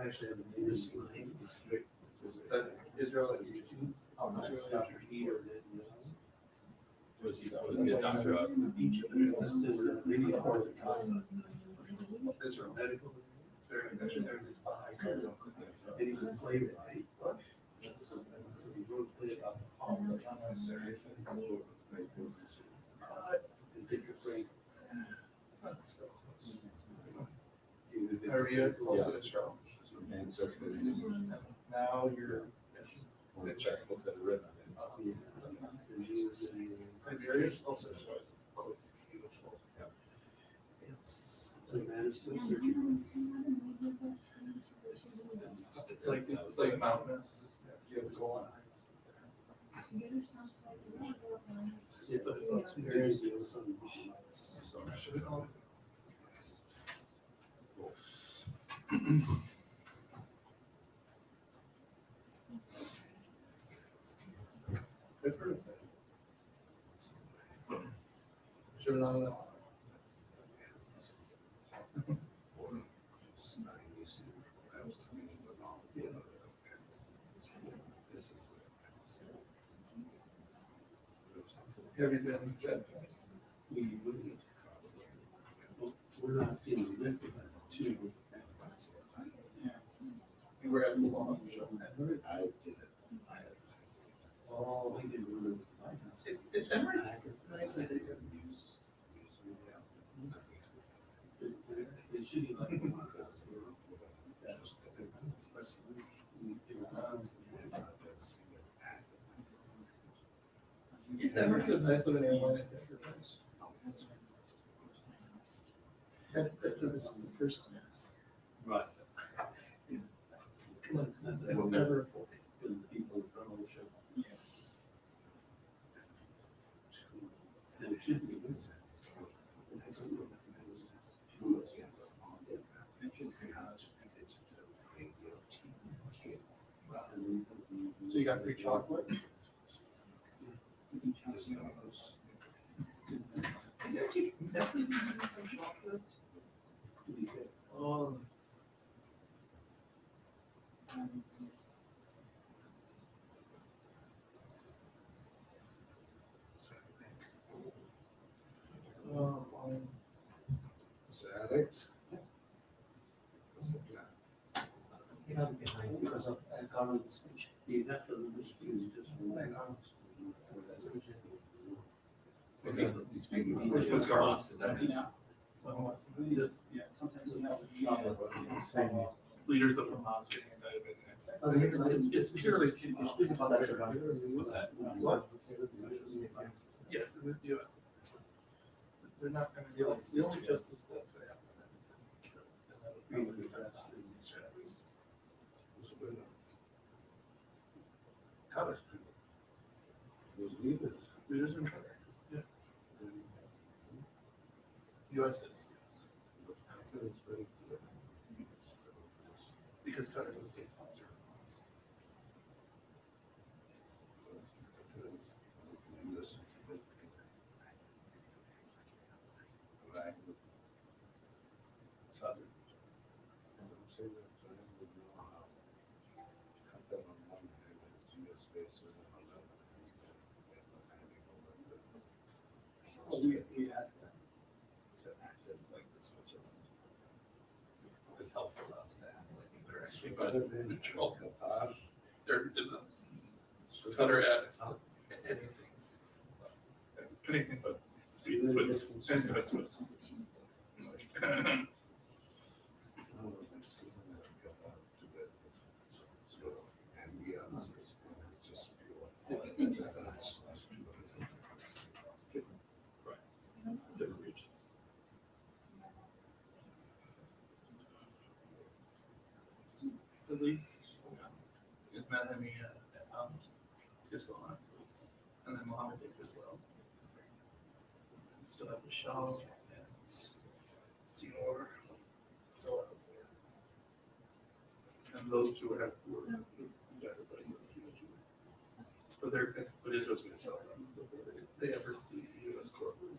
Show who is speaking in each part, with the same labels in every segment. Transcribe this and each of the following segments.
Speaker 1: I actually have a neighbor's line.
Speaker 2: That's Israel and Egypt.
Speaker 1: Oh, nice. Dr. Peter did.
Speaker 3: Was he a doctor of?
Speaker 1: Egypt. That's his lady for the casa.
Speaker 2: Israel.
Speaker 1: Medical.
Speaker 2: It's very missionary. It's behind.
Speaker 1: And he was enslaved, right? So he wrote a play about the palm. And take your break.
Speaker 2: It's not so close. Area also Israel.
Speaker 3: And so.
Speaker 2: Now you're, yes.
Speaker 3: Check books that are written on it.
Speaker 2: Liberia's also Israel. Oh, it's beautiful.
Speaker 3: Yeah.
Speaker 2: It's it's like mountainous. You have to go on. So much of it all. I've heard of that. Should have known that. Have you been to
Speaker 1: We're not in the too.
Speaker 2: You were at the launch.
Speaker 3: I did it.
Speaker 1: Oh, we didn't really.
Speaker 2: It's Emirates. It's nice that they do.
Speaker 1: It should be like one of us.
Speaker 2: Emirates is nice with an airline. It's enterprise. That's the first class.
Speaker 3: Right.
Speaker 2: Come on, I will never afford it.
Speaker 1: People from the show. And it should be.
Speaker 2: So you got free chocolate? Nestle free chocolate? Oh.
Speaker 3: So Alex?
Speaker 1: You know, behind because of Garland's speech. You have to understand just like
Speaker 3: He's speaking
Speaker 2: English with Carlos.
Speaker 3: Yeah.
Speaker 2: Yeah, sometimes leaders of Hamas getting indicted. It's purely. What? Yes, in the U.S. They're not going to be like, the only justice that's going to happen to them is that they kill Israelis. Qatar.
Speaker 3: Those leaders.
Speaker 2: Leaders in Qatar. Yeah. U.S. is, yes. Because Qatar is a state sponsor of Hamas.
Speaker 3: Right. Cut that on one hand, it's US bases on another.
Speaker 4: Well, we asked them to access like the switch of it's helpful to us to have like
Speaker 2: They're actually by neutral.
Speaker 3: Qatar.
Speaker 2: They're in the Qatar at anything. Anything but Swiss. Anything but Swiss.
Speaker 3: And the answer is just pure.
Speaker 4: different regions.
Speaker 2: At least, is Mathew Islam, and then Mohammed as well. Still have the Shah and Seymour still out there. And those two were everybody. But Israel's going to tell them before they ever see the U.S. courtroom.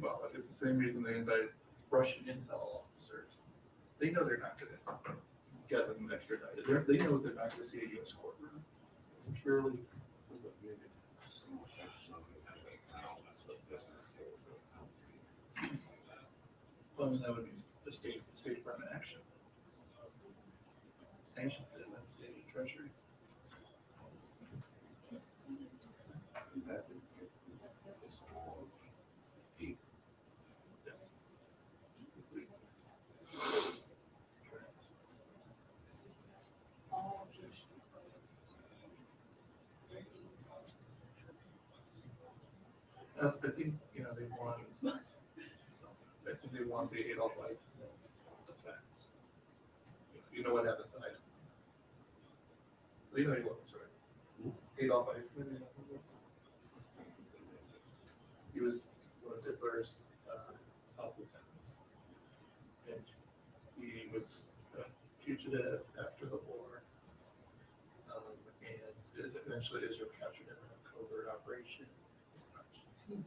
Speaker 2: Well, it's the same reason they indict Russian intel officers. They know they're not going to get them extradited. They know they're not going to see a U.S. courtroom. It's purely. Well, that would be the State Department action. Sanctions it, that's the Treasury. Yes. I think, they want, the Adolf Eichmann effect. You know what happened to Eichmann? You know he was, right? Adolf Eichmann. He was one of Hitler's top lieutenants. And he was a fugitive after the war. And eventually Israel captured him in a covert operation in Argentina.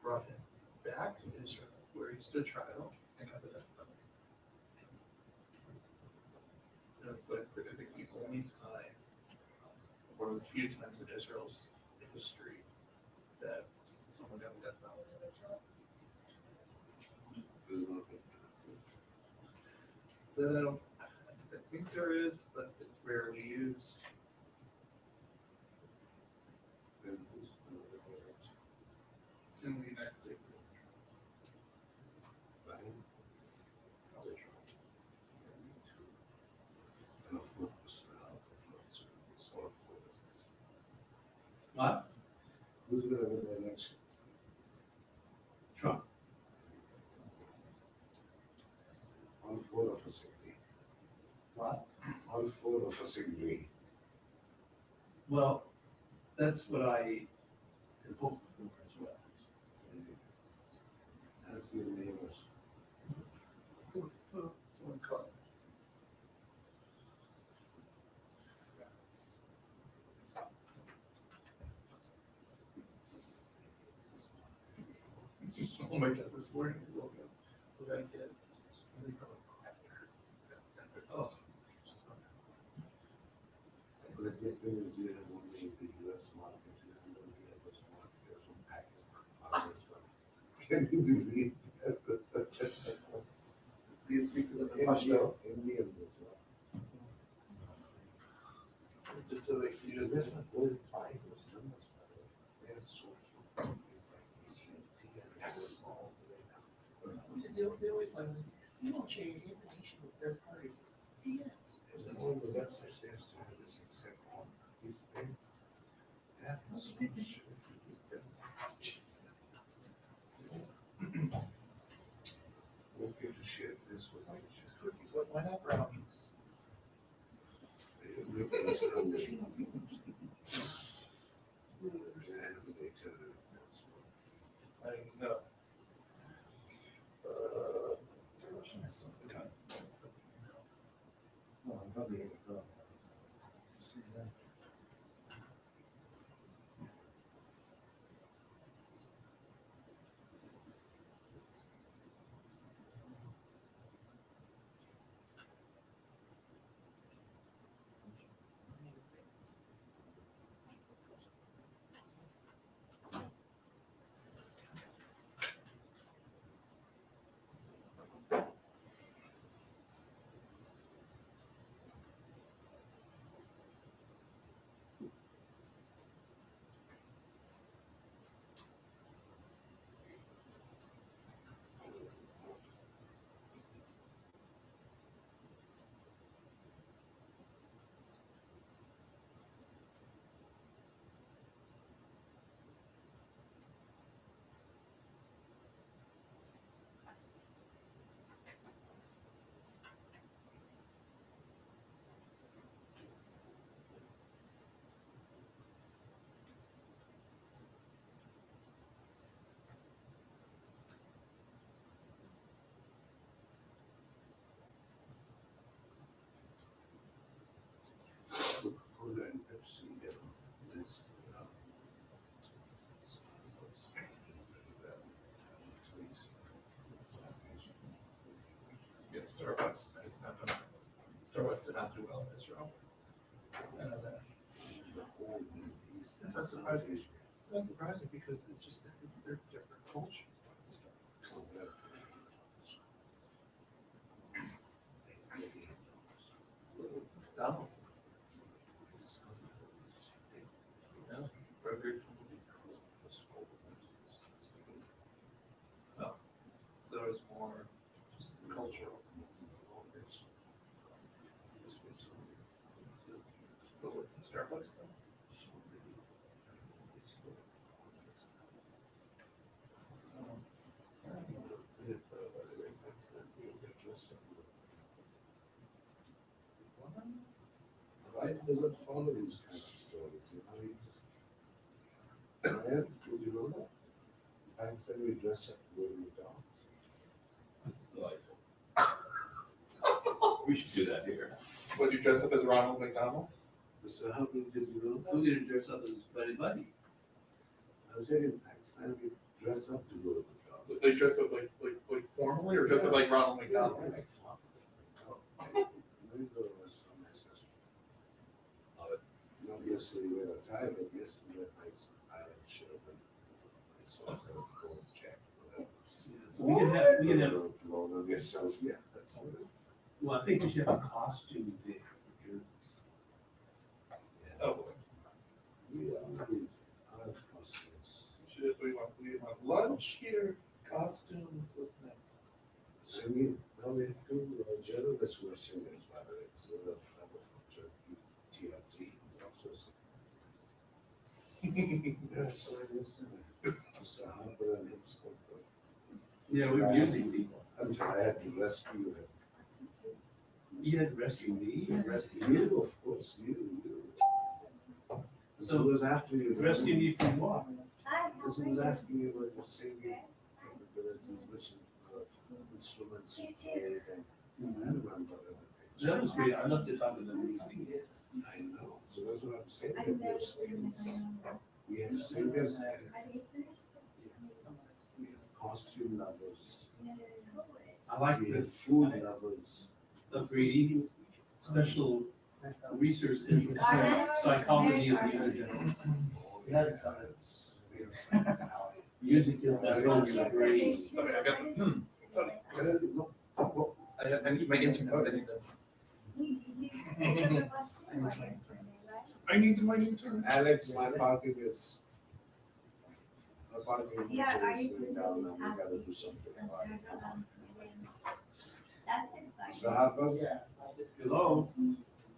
Speaker 2: Brought him back to Israel, where he stood trial and got the death penalty. That's what I think the only time, one of the few times in Israel's history that someone got the death penalty. That I think there is, but it's rarely used. In the United States.
Speaker 1: What?
Speaker 3: Who's going to win the elections?
Speaker 1: Trump.
Speaker 3: All four of us agree.
Speaker 1: What?
Speaker 3: All four of us agree.
Speaker 1: Well, that's what I hope as well.
Speaker 3: As your neighbors.
Speaker 2: Someone's calling. Oh my God, this morning we woke up. We got to get something from a cracker. Oh.
Speaker 3: But the good thing is you have only the US market, you have only the US market from Pakistan as well. Can you believe that?
Speaker 2: Do you speak to them in
Speaker 3: India,
Speaker 2: Pashto?
Speaker 3: Indians as well.
Speaker 2: Just so like you just.
Speaker 3: This one, those numbers, by the way. They are so few.
Speaker 2: Yes.
Speaker 3: All the way down.
Speaker 2: They always like this. You don't share your information with third parties. It's BS.
Speaker 3: There's all the websites they have started this except on these things. That is so shit. Okay to share this with me.
Speaker 2: It's cookies. Why not brownies? I know.
Speaker 3: Coca-Cola and Pepsi, this, Starbucks,
Speaker 2: Starbucks has not done, Starbucks did not do well in Israel. I know that.
Speaker 3: The whole Middle East.
Speaker 2: It's not surprising. It's not surprising because it's just, they're different cultures. McDonald's. Yeah, burger. No, there was more just cultural. But with Starbucks though.
Speaker 3: Life doesn't follow these kind of stories, you know, you just. Yeah, did you know that? Thanks that we dress up to go to McDonald's.
Speaker 4: It's delightful. We should do that here.
Speaker 2: Would you dress up as Ronald McDonald?
Speaker 3: Mr. Hubble, did you know that?
Speaker 1: Who didn't dress up as Buddy Buddy?
Speaker 3: I was saying, thanks that we dress up to go to McDonald's.
Speaker 2: Like dress up like formally, or dress up like Ronald McDonald?
Speaker 3: Yeah, like fun. Maybe go to a restaurant, my sister. Not yesterday wear a tie, but yesterday nice iron shirt and I saw that gold check.
Speaker 1: So we can have,
Speaker 3: Blown on yourself, yeah, that's all it is.
Speaker 1: well, I think we should have a costume day.
Speaker 2: Oh, boy.
Speaker 3: We have costumes.
Speaker 2: We want lunch here, costumes, what's next?
Speaker 3: Singing, now we have two journalists who are singers, by the way, so the fellow from Turkey, TRT, is also singing. Yeah, so I yesterday, Mr. Harper and him spoke for.
Speaker 1: Yeah, we're using people.
Speaker 3: Until I had to rescue him.
Speaker 1: You had to rescue me, you rescue you.
Speaker 3: You, of course, you. This
Speaker 1: So,
Speaker 3: was after you.
Speaker 1: Rescue me from what?
Speaker 3: This was asking you about your singing capabilities, which instruments you played, and I remember everything.
Speaker 1: That was great, I love to talk to them. Yes.
Speaker 3: I know, so that's what I'm saying. That we're singers. We have singers and we have costume lovers,
Speaker 1: I like
Speaker 3: we
Speaker 1: the
Speaker 3: have food lovers.
Speaker 1: upgrading, special research into psychology of music. That's music is that role in the brain.
Speaker 2: Sorry, I got, sorry, I need my internet, I need my internet.
Speaker 3: Alex, my parking is. My parking is
Speaker 5: Yeah, are you
Speaker 3: going down and we gotta do something about it.
Speaker 5: That's
Speaker 3: So
Speaker 5: exciting.
Speaker 3: Harper,
Speaker 1: Hello?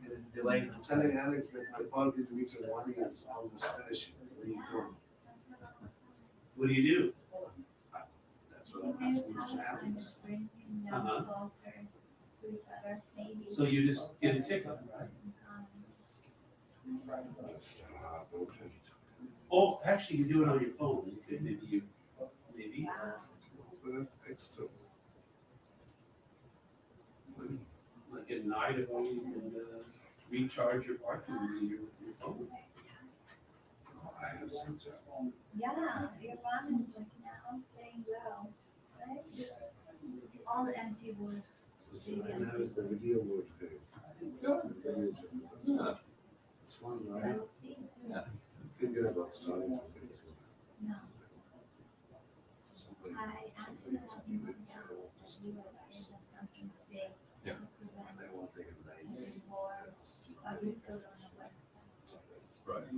Speaker 3: it is delayed. I'm telling Alex that my parking meter 1 is almost finishing. What are you doing?
Speaker 1: What do you do?
Speaker 3: That's what I'm asking Mr. Alex.
Speaker 1: Uh-huh.
Speaker 5: Closer to each other, maybe.
Speaker 1: So you just get a ticket, right?
Speaker 3: Mr. Harper.
Speaker 1: Oh, actually, you do it on your phone. Okay, maybe.
Speaker 3: But extra.
Speaker 1: Like at night, if only you can recharge your parking with your phone.
Speaker 3: I have some time.
Speaker 5: Yeah, your mom is looking out, saying well, right? All the empty words.
Speaker 3: So right now is the video word day.
Speaker 2: Yeah.
Speaker 3: It's fun, right?
Speaker 5: We'll see.
Speaker 3: Thinking about starting something.
Speaker 5: No,
Speaker 3: Something.
Speaker 5: I actually have been looking out that you were saying something big
Speaker 2: Yeah.
Speaker 5: to prevent
Speaker 3: They want to get nice.
Speaker 5: war,
Speaker 3: That's-
Speaker 5: but we still don't know what.
Speaker 4: Right.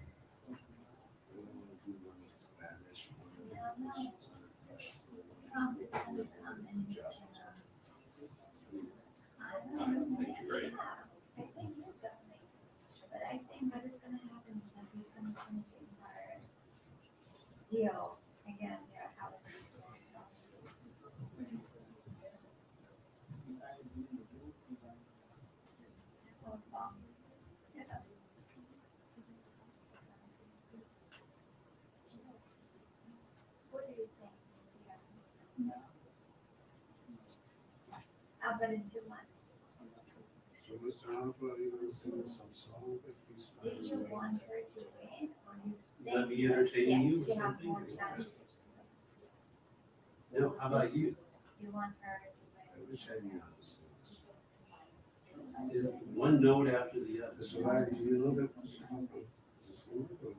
Speaker 3: They want to do one in Spanish, one in
Speaker 5: Yeah, no.
Speaker 3: English, one in
Speaker 5: Trump is gonna come and he's gonna. I don't know.
Speaker 4: That'd be great.
Speaker 5: Yeah, I think he's gonna make it, but I think what is gonna happen is that he's gonna change the entire deal again, their housing. What do you think? But in 2 months,
Speaker 3: So Mr. Harper, are you gonna sing some song that he's?
Speaker 5: do you want her to win or you think?
Speaker 1: Let me entertain you or
Speaker 5: Yes, she has
Speaker 1: something?
Speaker 5: more chance.
Speaker 1: No, how about you?
Speaker 5: You want her to
Speaker 3: I wish I knew how to sing.
Speaker 1: Is one note after the other.
Speaker 3: So I, do you know that? Is it singer or?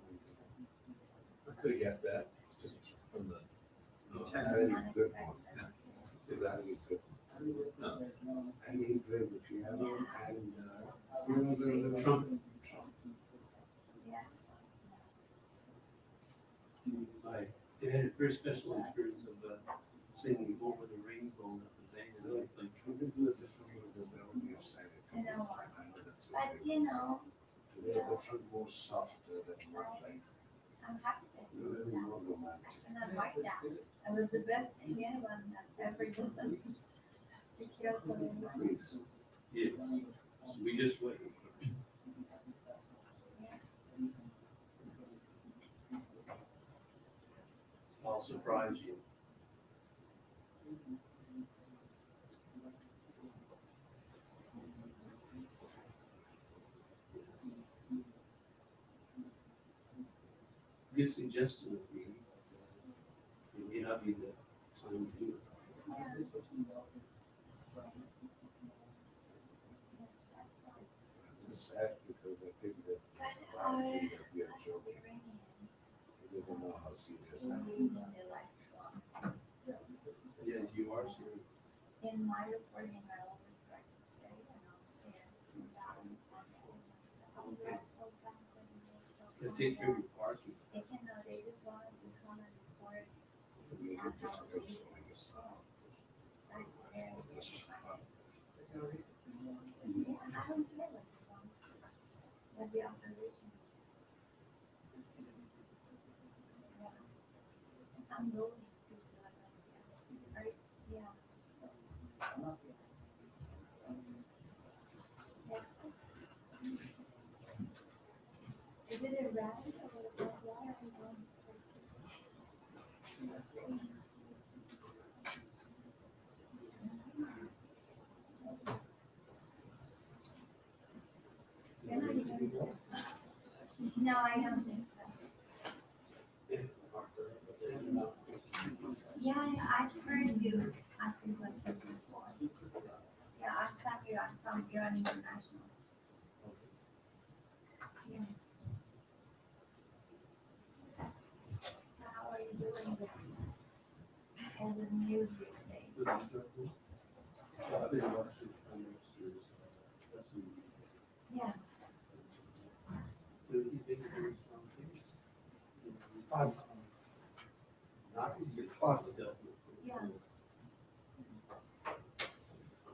Speaker 4: I could have guessed that, just from the.
Speaker 3: Very good one. It's a very good
Speaker 4: No.
Speaker 3: one. And he plays the piano and, you know, the
Speaker 1: Trumpet.
Speaker 5: Yeah.
Speaker 1: I had a very special experience of singing Over the Rainbow with the band. And I played
Speaker 3: You can do it differently because they only have sang it.
Speaker 5: You know what?
Speaker 3: I know that's
Speaker 5: But
Speaker 3: okay.
Speaker 5: you know,
Speaker 3: They're different, more softer than more like,
Speaker 5: I'm happy that you
Speaker 3: they're
Speaker 5: did
Speaker 3: really
Speaker 5: that.
Speaker 3: more romantic.
Speaker 5: And I like that. That was the best thing anyone has ever done. To kill someone.
Speaker 3: Please.
Speaker 1: Yeah, we just wait. I'll surprise you. Good suggestion of me. It may not be the time to do it.
Speaker 3: It's sad because I think that
Speaker 5: But
Speaker 3: we are
Speaker 5: as
Speaker 3: joking.
Speaker 5: Iranians,
Speaker 3: He doesn't know how serious
Speaker 5: we
Speaker 3: I am.
Speaker 5: believe in the electron.
Speaker 1: Yes, you are serious.
Speaker 5: In my reporting, I always try to stay and I'll fair and balance my
Speaker 1: Okay. Yeah, take care of your parking.
Speaker 5: They cannot, they just want us to come and report.
Speaker 3: We get difficult showing us.
Speaker 5: That's very.
Speaker 3: This is fun.
Speaker 5: Yeah, and I don't care what you want. But the observation. Yeah. I'm willing to feel like that. Right? Yeah. Is it a rat or a water? No, I don't think so. Yeah, I've heard you asking questions before. Yeah, I'm sorry, I'm from Iran International. Yeah. So how are you doing with all the news these days?
Speaker 1: I've been watching series.
Speaker 5: Yeah.
Speaker 1: Do you think there's something?
Speaker 6: Awesome.
Speaker 1: Not easy.
Speaker 6: Awesome.
Speaker 5: Yeah.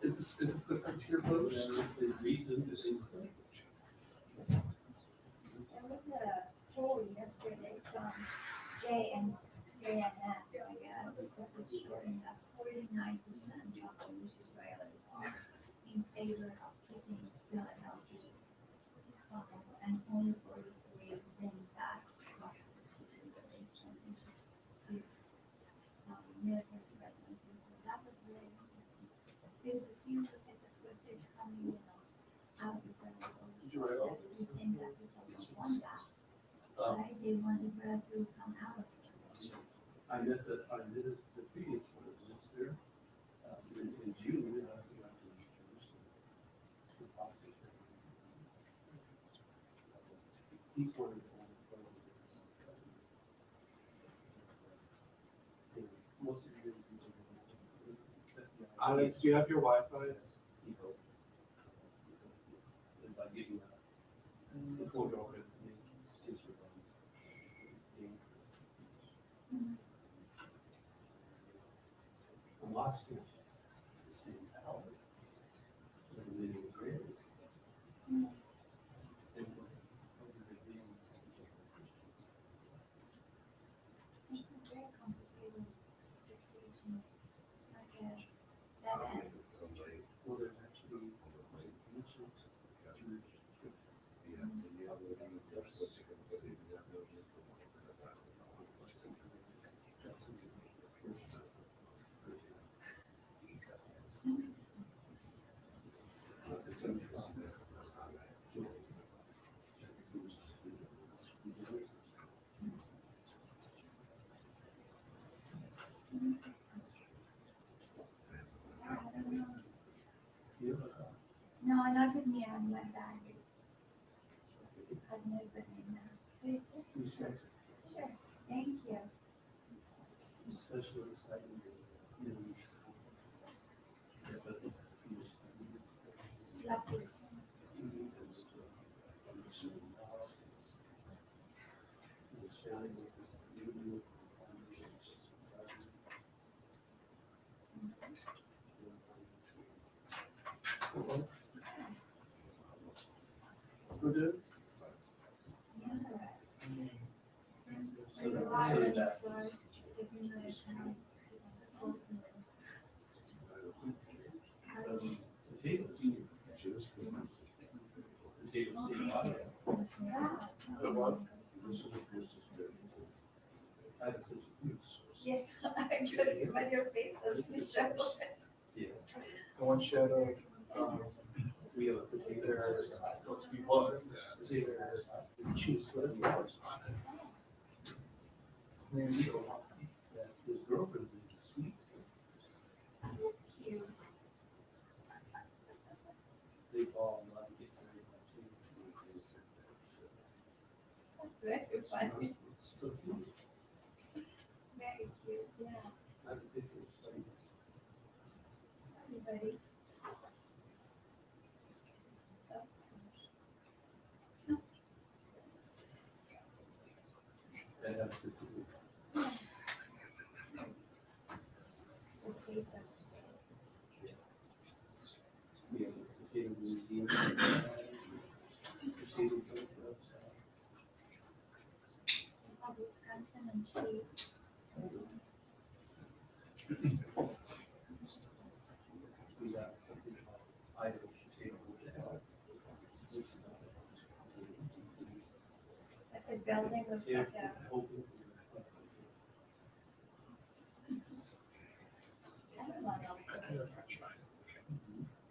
Speaker 2: Is this the Frontier Post?
Speaker 1: The reason is.
Speaker 5: There was a poll yesterday from JNS, I guess, that was showing that 49% of Jewish Israelis are in favor of keeping Philadelphia. And only 43 think that military presence. So that was very interesting. Because if you look at the footage coming, out of Israel,
Speaker 2: Did you write all
Speaker 5: we
Speaker 2: this?
Speaker 5: think that people don't want that. Right? They want Israel to come out of it.
Speaker 1: I met the previous one, was there, in June, I think I was in Jerusalem. The Passover. He's one of the only brothers. Most of you people.
Speaker 2: Alex, do you have your Wi-Fi?
Speaker 1: He hoped. And by giving a quote over it, his response. I'm lost in the same power. But it is great. And
Speaker 5: It's a very complicated situation. Like a dead end.
Speaker 3: Somebody,
Speaker 1: well, there's actually ancient Jewish
Speaker 3: yeah, and you have a little touch that you can put in, you have no need for more than that.
Speaker 5: One up in the end, my bag is unnecessary now. Sure, thank you.
Speaker 1: Especially exciting.
Speaker 5: Lovely.
Speaker 1: Who did?
Speaker 5: Yeah.
Speaker 1: So that's
Speaker 5: Water
Speaker 1: really
Speaker 5: in the
Speaker 1: bad.
Speaker 5: store, sticking to it, and it's too cold for it.
Speaker 1: Potatoes. Potatoes,
Speaker 2: The what?
Speaker 1: I had a sense of use.
Speaker 5: Yes, I could, but your face doesn't show.
Speaker 1: Yeah.
Speaker 2: The one shadow,
Speaker 1: We have a potato.
Speaker 2: there, those people,
Speaker 1: Potato. Choose whatever you want.
Speaker 2: his name's Joe.
Speaker 1: Yeah, his girlfriend's into sweet.
Speaker 5: Cute.
Speaker 1: They all love to get married by two.
Speaker 5: That's very funny,
Speaker 1: So cute.
Speaker 5: very cute, yeah,
Speaker 1: I think it's funny.
Speaker 5: everybody.
Speaker 1: They have a sense of use.
Speaker 5: Potato.
Speaker 1: We have a potato museum. Potato photographs.
Speaker 5: All Wisconsin and cheese.
Speaker 1: We got something called Idaho potato.
Speaker 5: Like the building was
Speaker 1: Yeah,
Speaker 5: like a,
Speaker 1: open.
Speaker 5: I don't know,
Speaker 2: And the French fries.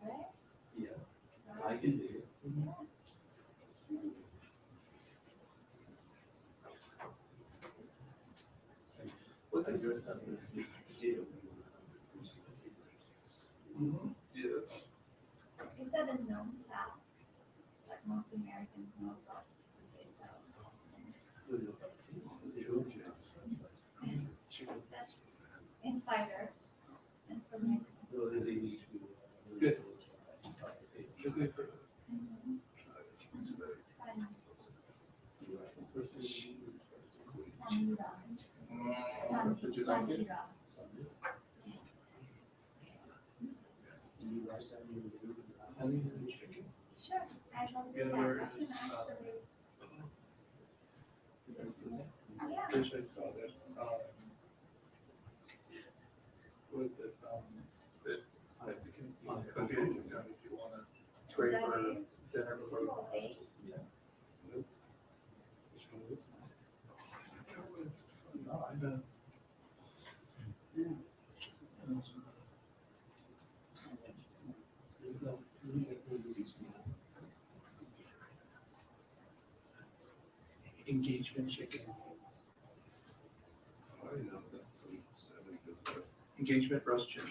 Speaker 5: right?
Speaker 1: Yeah, I can do it.
Speaker 2: What is it?
Speaker 1: Potato.
Speaker 2: Yes.
Speaker 5: Is that a known South? Like most Americans know about potato. That's insider information.
Speaker 2: Good. Should we put
Speaker 5: Mhm. Fun. Samira.
Speaker 2: Did you like it?
Speaker 5: Samira.
Speaker 2: honey and chicken?
Speaker 5: Sure, I love
Speaker 2: The
Speaker 5: the
Speaker 2: other
Speaker 5: I can
Speaker 2: is,
Speaker 5: actually, yeah.
Speaker 2: Fish I saw that, what is it, that you can cook it, you know, if you wanna, it's great for dinner before you.
Speaker 3: Which one is
Speaker 2: No, I know. Engagement chicken,
Speaker 3: I know that, so it's, I think it's,
Speaker 2: engagement roast chicken.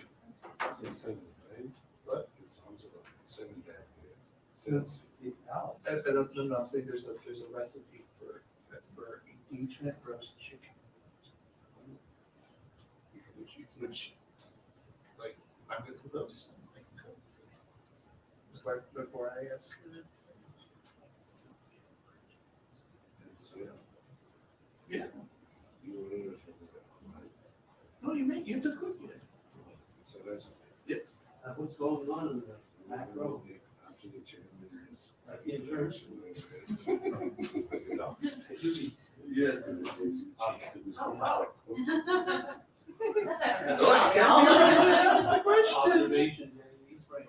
Speaker 3: it's seven, right?
Speaker 2: What?
Speaker 3: It sounds like seven back there.
Speaker 2: So it's, I don't know, I'm saying there's a recipe for engagement roast chicken. Which, like, I'm good for those. But before I ask.
Speaker 3: And so,
Speaker 2: Yeah.
Speaker 3: you order it from the, right?
Speaker 2: No, you have to cook it.
Speaker 3: So that's.
Speaker 2: Yes.
Speaker 1: What's going on in the back row?
Speaker 3: After the chicken is.
Speaker 1: Insurance.
Speaker 2: Yes.
Speaker 7: Oh, wow.
Speaker 2: That's the question.
Speaker 1: Observation, yeah, he's right.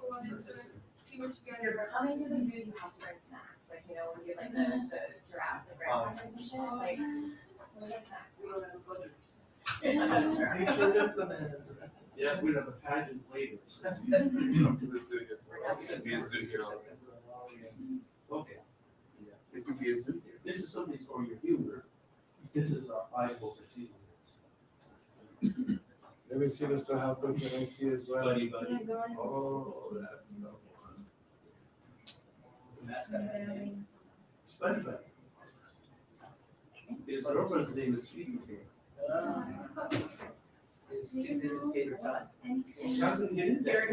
Speaker 7: See what you guys are coming to the zoo, you have to bring snacks, like, you know, when you like the giraffes and grandpas and shit, like, what are the snacks?
Speaker 1: We don't have a budget.
Speaker 7: Yeah, that's right.
Speaker 2: Make sure that the man.
Speaker 1: Yeah, we'd have a pageant later.
Speaker 7: That's pretty cool.
Speaker 2: To the zoo, yes. It'd be a zoo here.
Speaker 1: Okay.
Speaker 2: It could be a zoo here.
Speaker 1: This is something for your humor. This is our Idaho procedure.
Speaker 3: Let me see this to happen, can I see as well?
Speaker 1: Buddy, buddy.
Speaker 5: Yeah, go on.
Speaker 2: Oh, that's the one.
Speaker 4: mascot had a name.
Speaker 1: Spuddy Buddy. His girlfriend's name is Sweetie Potato.
Speaker 4: His name is Tater Tot.
Speaker 1: How did he get in there?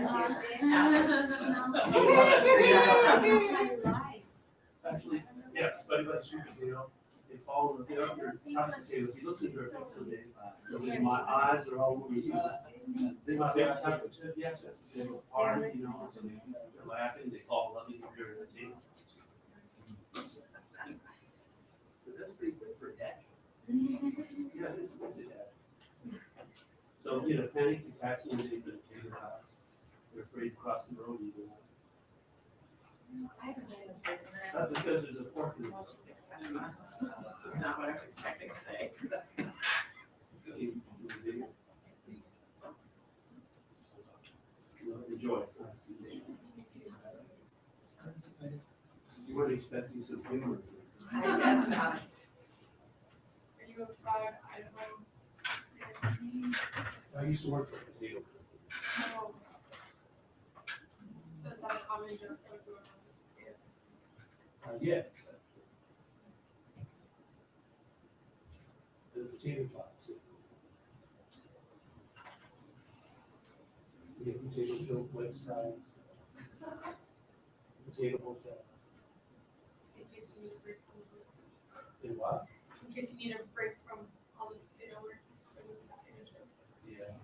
Speaker 1: Actually, yeah, Spuddy Buddy, Sweet Potato. They fall in the other couch potatoes. He looks into her face today. My eyes are all over you. This is my favorite couch potato. Yes, they have a party, you know, so they're laughing, they fall loving under the table.
Speaker 4: But that's pretty good for a dad.
Speaker 1: Yeah, it's a dad. So, you know, panic attacks when they put potato house. They're afraid to cross the road even.
Speaker 7: I haven't been in this place
Speaker 1: That's because there's a fork in
Speaker 7: in
Speaker 1: it.
Speaker 7: about 6-7 months. This is not what I was expecting today.
Speaker 1: Enjoy it. You weren't expecting some humor.
Speaker 7: I guess not.
Speaker 8: Are you a proud Idaho?
Speaker 1: I used to work for potato.
Speaker 8: No. So is that a common joke for everyone on the
Speaker 1: Yes. The potato plots. We have potato joke websites. Potato hotel.
Speaker 8: in case you need a break from the
Speaker 1: And what?
Speaker 8: in case you need a break from all the potato work and the potato jokes.
Speaker 1: Yeah.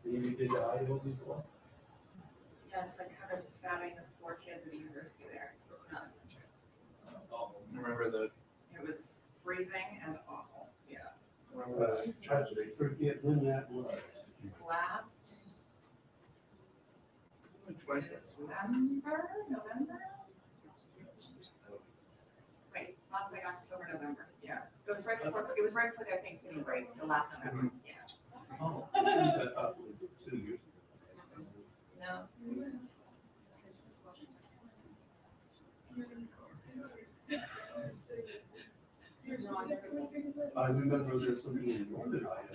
Speaker 1: You did Iowa before?
Speaker 7: Yes, I covered the stabbing of 4 kids at a university there. It was not a fun trip.
Speaker 2: Remember the,
Speaker 7: It was freezing and awful. Yeah.
Speaker 2: remember the
Speaker 1: Tragedy. Forget when that was.
Speaker 7: Last
Speaker 2: twenty,
Speaker 7: December, November? Wait, last like October, November. Yeah. It was right before their Thanksgiving break, so last November. Yeah.
Speaker 1: Oh, I thought it was 2 years ago.
Speaker 7: No.
Speaker 1: I remember there's something in Northern Iowa.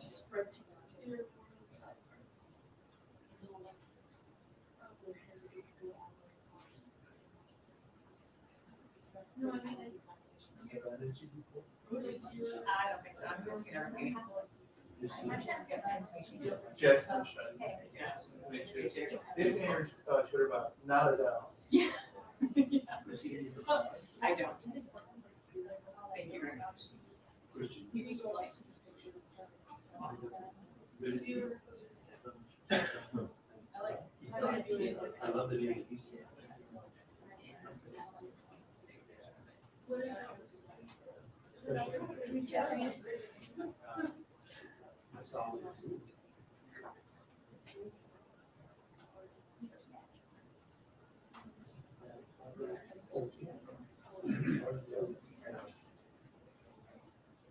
Speaker 8: Just protein. No, I mean,
Speaker 1: You have that issue before?
Speaker 7: I don't think so. I'm just gonna repeat.
Speaker 2: Jeff.
Speaker 7: Hey, Christina.
Speaker 2: They've seen your Twitter about not a doubt.
Speaker 7: Yeah. I don't. Thank you very much.
Speaker 1: Christian.
Speaker 8: you can go like.
Speaker 1: I love the name.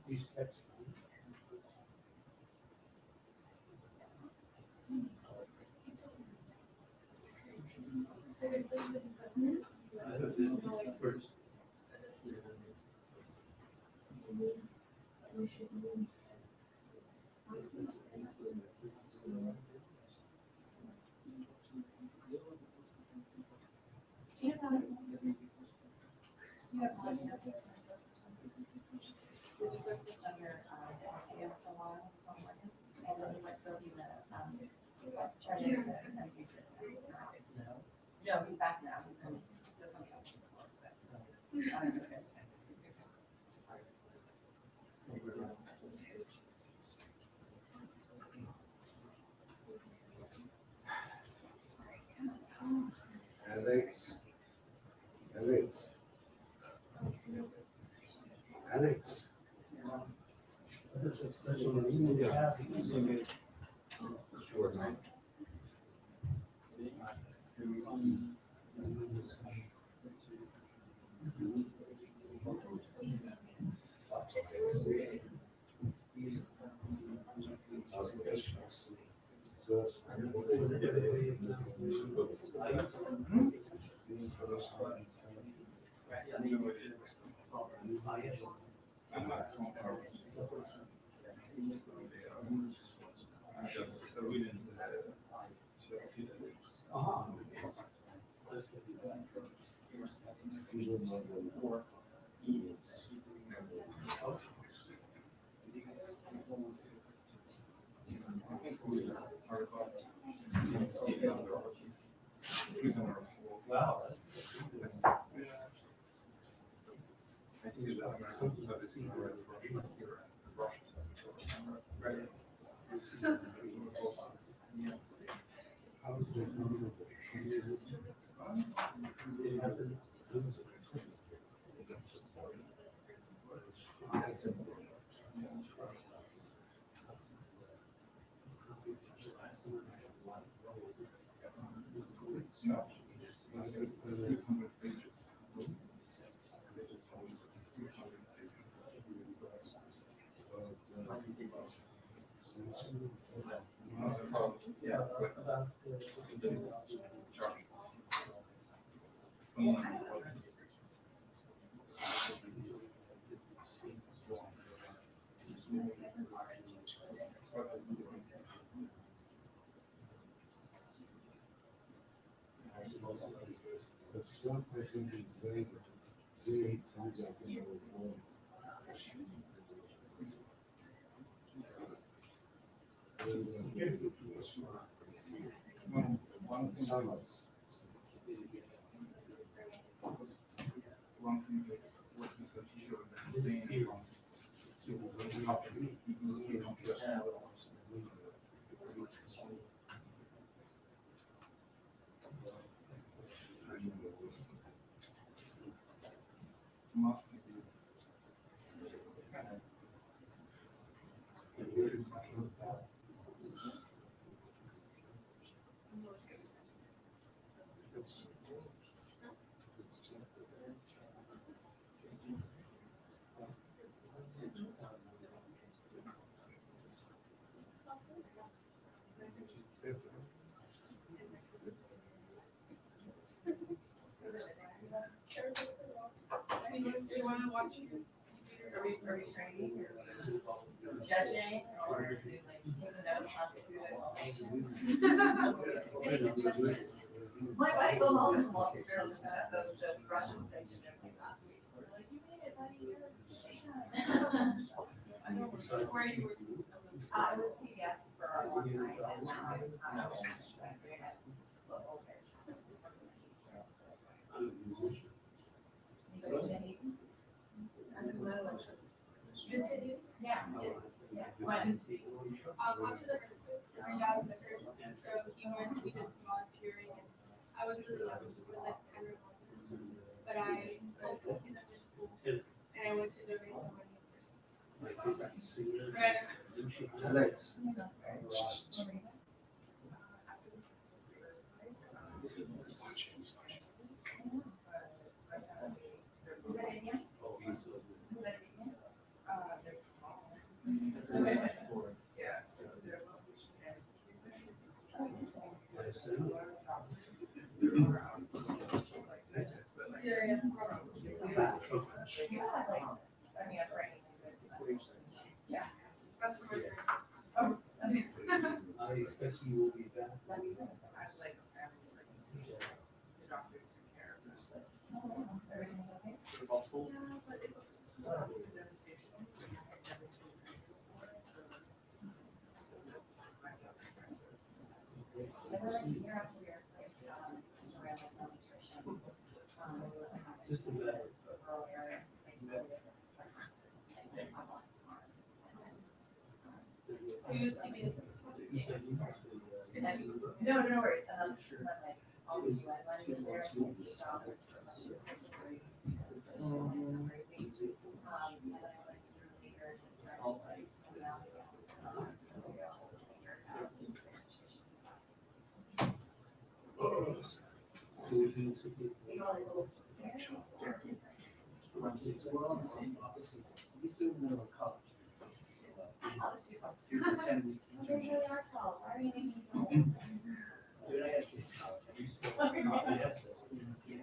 Speaker 1: These texts. I heard this first.
Speaker 7: Do you have you have we were supposed to send your AF for a while, it's not working. And then you went to go view the charger and see this. No, he's back now. He's been to something else before, but I don't know if it's
Speaker 3: Alex. Alex. Alex.
Speaker 1: This is special meeting we have.
Speaker 4: Sure, man.
Speaker 3: Even more than
Speaker 1: Wow.
Speaker 2: I see that.
Speaker 3: how is it? The stuff I think is very comes out in the report.
Speaker 8: You wanna watch it?
Speaker 7: Are we training or judging or like taking notes on food? Any suggestions? My wife goes home and wants to figure out the Russian section of me last week. We're like, you made it, buddy, you're
Speaker 8: Where you were.
Speaker 7: I was CVS for a long time, and now I'm doing it local care.
Speaker 8: Continue.
Speaker 7: Yeah, yes, yeah. When?
Speaker 8: After the earthquake, my dad was hurt, so he went, we did some volunteering, and I was really young, it was like 10 or 11. But I sold cookies after school, and I went to donate the money. Right.
Speaker 3: Alex.
Speaker 7: Yeah.
Speaker 8: That's what we're
Speaker 7: Oh.
Speaker 1: I expect you will be back.
Speaker 7: Everything's okay? Year after year, surrounding nutrition.
Speaker 1: Just a matter.
Speaker 7: Rural areas,
Speaker 8: You would see me as
Speaker 7: no worries, and that's when like, all the UN money is there, $60 for like, crazy. And then I went through leaders and started like, now,
Speaker 4: We're on the same office, so we still know our college. Here's the 10-week internship. Dude, I actually college.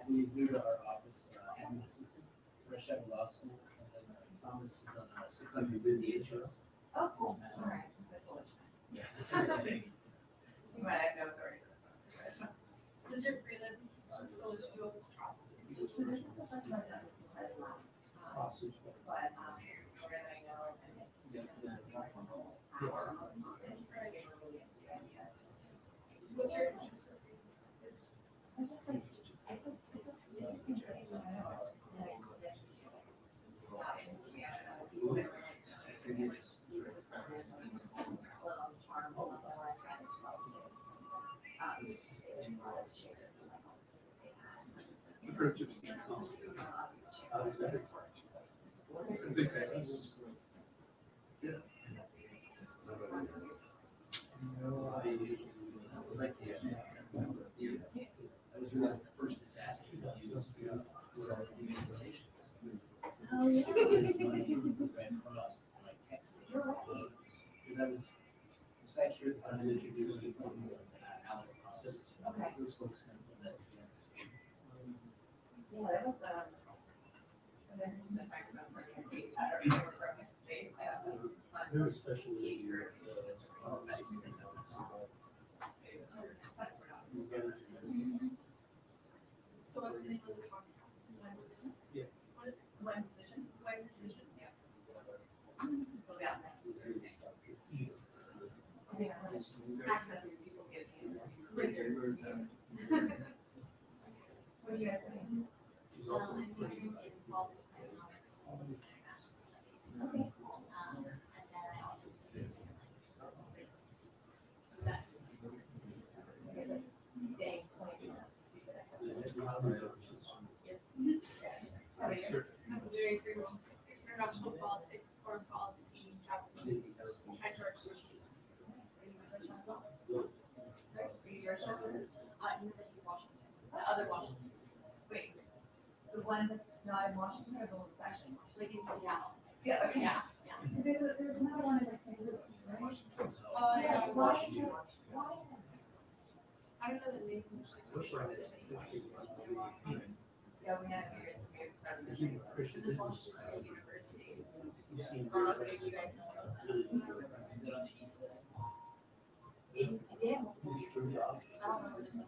Speaker 4: He's new to our office, admin assistant, fresh out of law school, and then Thomas is on a sick leave with the HS.
Speaker 7: Oh, cool, all right, that's all.
Speaker 4: Yeah.
Speaker 7: You might have no authority.
Speaker 8: Does your freelancing stuff still do all this travel?
Speaker 7: So this is the first one that this is like, but, it's a story that I know, and it's, hour a month, and they were really into the ideas.
Speaker 8: What's your interest? Is it just
Speaker 7: I'm just like, it's a interesting place, and I know, it's like, it's, industry, I don't know, people that were like, on the farm, all of our friends, 12 kids. And let's share some of what they had.
Speaker 2: I've heard gypsy. I think that is. Yeah.
Speaker 4: No, I was like, that was really the first disaster that used self-immunizations.
Speaker 7: Oh, yeah.
Speaker 4: Red Cross, like, texting.
Speaker 7: You're right.
Speaker 4: Because I was back here, I was introduced to people out process.
Speaker 7: Okay.
Speaker 4: Those folks kind of that.
Speaker 7: Yeah, that was, and then if I remember, I don't remember from my face, I was fun.
Speaker 4: Very especially.
Speaker 7: Behavior.
Speaker 8: so? What's the name of the podcast? One decision.
Speaker 4: Yeah.
Speaker 8: What is it?
Speaker 7: One decision.
Speaker 8: One decision.
Speaker 7: Yeah. So yeah, next Thursday. Yeah. Access these people get. What are you guys doing?
Speaker 5: I'm majoring in politics and economics, international studies.
Speaker 7: Okay.
Speaker 5: And then I also study second language.
Speaker 7: Is that? Dang, points, that's stupid. How are you?
Speaker 8: I'm doing 3 months international politics, foreign policy, Japanese, at George.
Speaker 7: University of Washington, the other Washington. Wait, the one that's not in Washington or the one that's actually in Washington?
Speaker 5: Like in Seattle.
Speaker 7: Yeah, okay.
Speaker 5: Yeah.
Speaker 7: Because there's another one in like St. Louis, right?
Speaker 8: Yeah,
Speaker 7: Washington. Why?
Speaker 8: I don't know the name.
Speaker 7: Yeah, we had here, it's weird president.
Speaker 5: This Washington State University.
Speaker 7: You guys know about that?
Speaker 4: Is it on the east side?
Speaker 5: They have multiple campuses. I don't remember this one.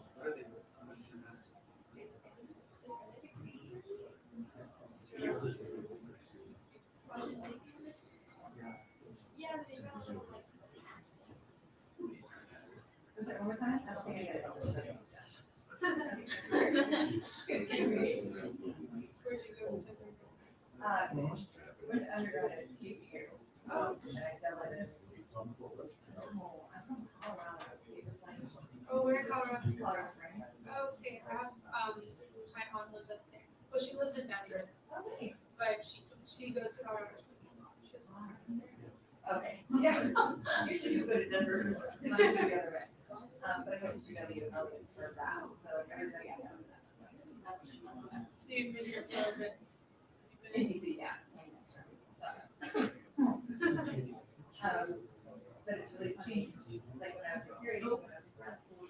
Speaker 5: Yeah, they got a little like.
Speaker 7: Is it one more time? I don't think I get it.
Speaker 8: Where'd you go to?
Speaker 7: Went to undergrad at TCU. And I done it. I'm from Colorado. It was like
Speaker 8: Oh, we're in Colorado.
Speaker 7: Colorado Springs.
Speaker 8: Okay, I have, my mom lives up there. Well, she lives in Denver,
Speaker 7: Oh, nice.
Speaker 8: but she goes to Colorado. She has one.
Speaker 7: Okay. Yeah. Usually you go to Denver. It's not usually the other way. But I went to UW for that, so everybody knows that. So that's what I'm.
Speaker 8: So you've been here for a bit.
Speaker 7: In DC, yeah. But it's really funny, like when I was at your age, when I was in grad school,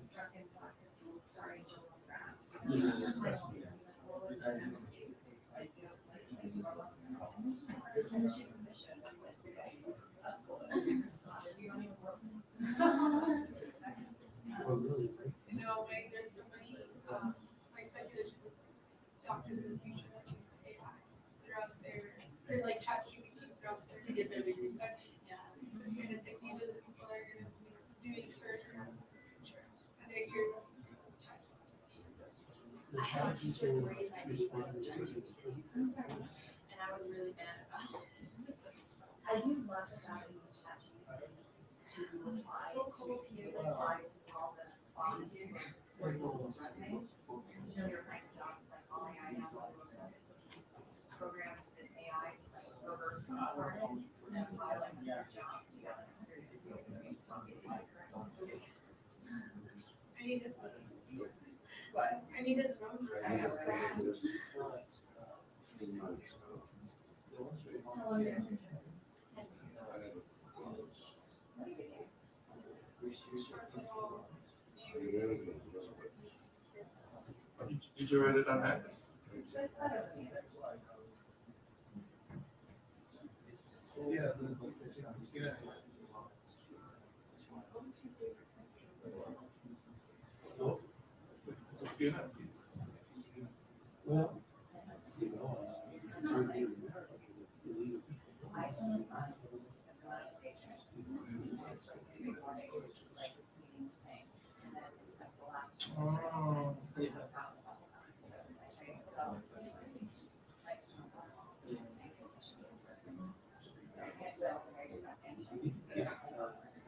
Speaker 7: struck in pockets, star angel of grass.
Speaker 8: You know, like there's so many, like speculation with doctors in the future that use AI. They're out there, or like ChatGPT, they're out there.
Speaker 7: To get their reasons.
Speaker 8: Yeah. And it's like these are the people that are gonna be doing surgery in the future. And they're here.
Speaker 5: I had a teacher who rated my papers with ChatGPT, and I was really mad about it.
Speaker 7: I do love the fact that you use ChatGPT to apply to apply to all the office resumes. You know, you're applying for jobs like all AI now, all those program with AI to like reverse forward and apply like 100 jobs. You got like 100 interviews and you still get it correct.
Speaker 8: I need this.
Speaker 7: What?
Speaker 8: I need this number.
Speaker 7: I know, right? How long did you What do you think?
Speaker 2: Did you write it on X?
Speaker 7: That's better than me.
Speaker 2: Yeah. Yeah.
Speaker 1: No? Let's see what happens. Well, you know, it's hard to be in America.
Speaker 2: Oh,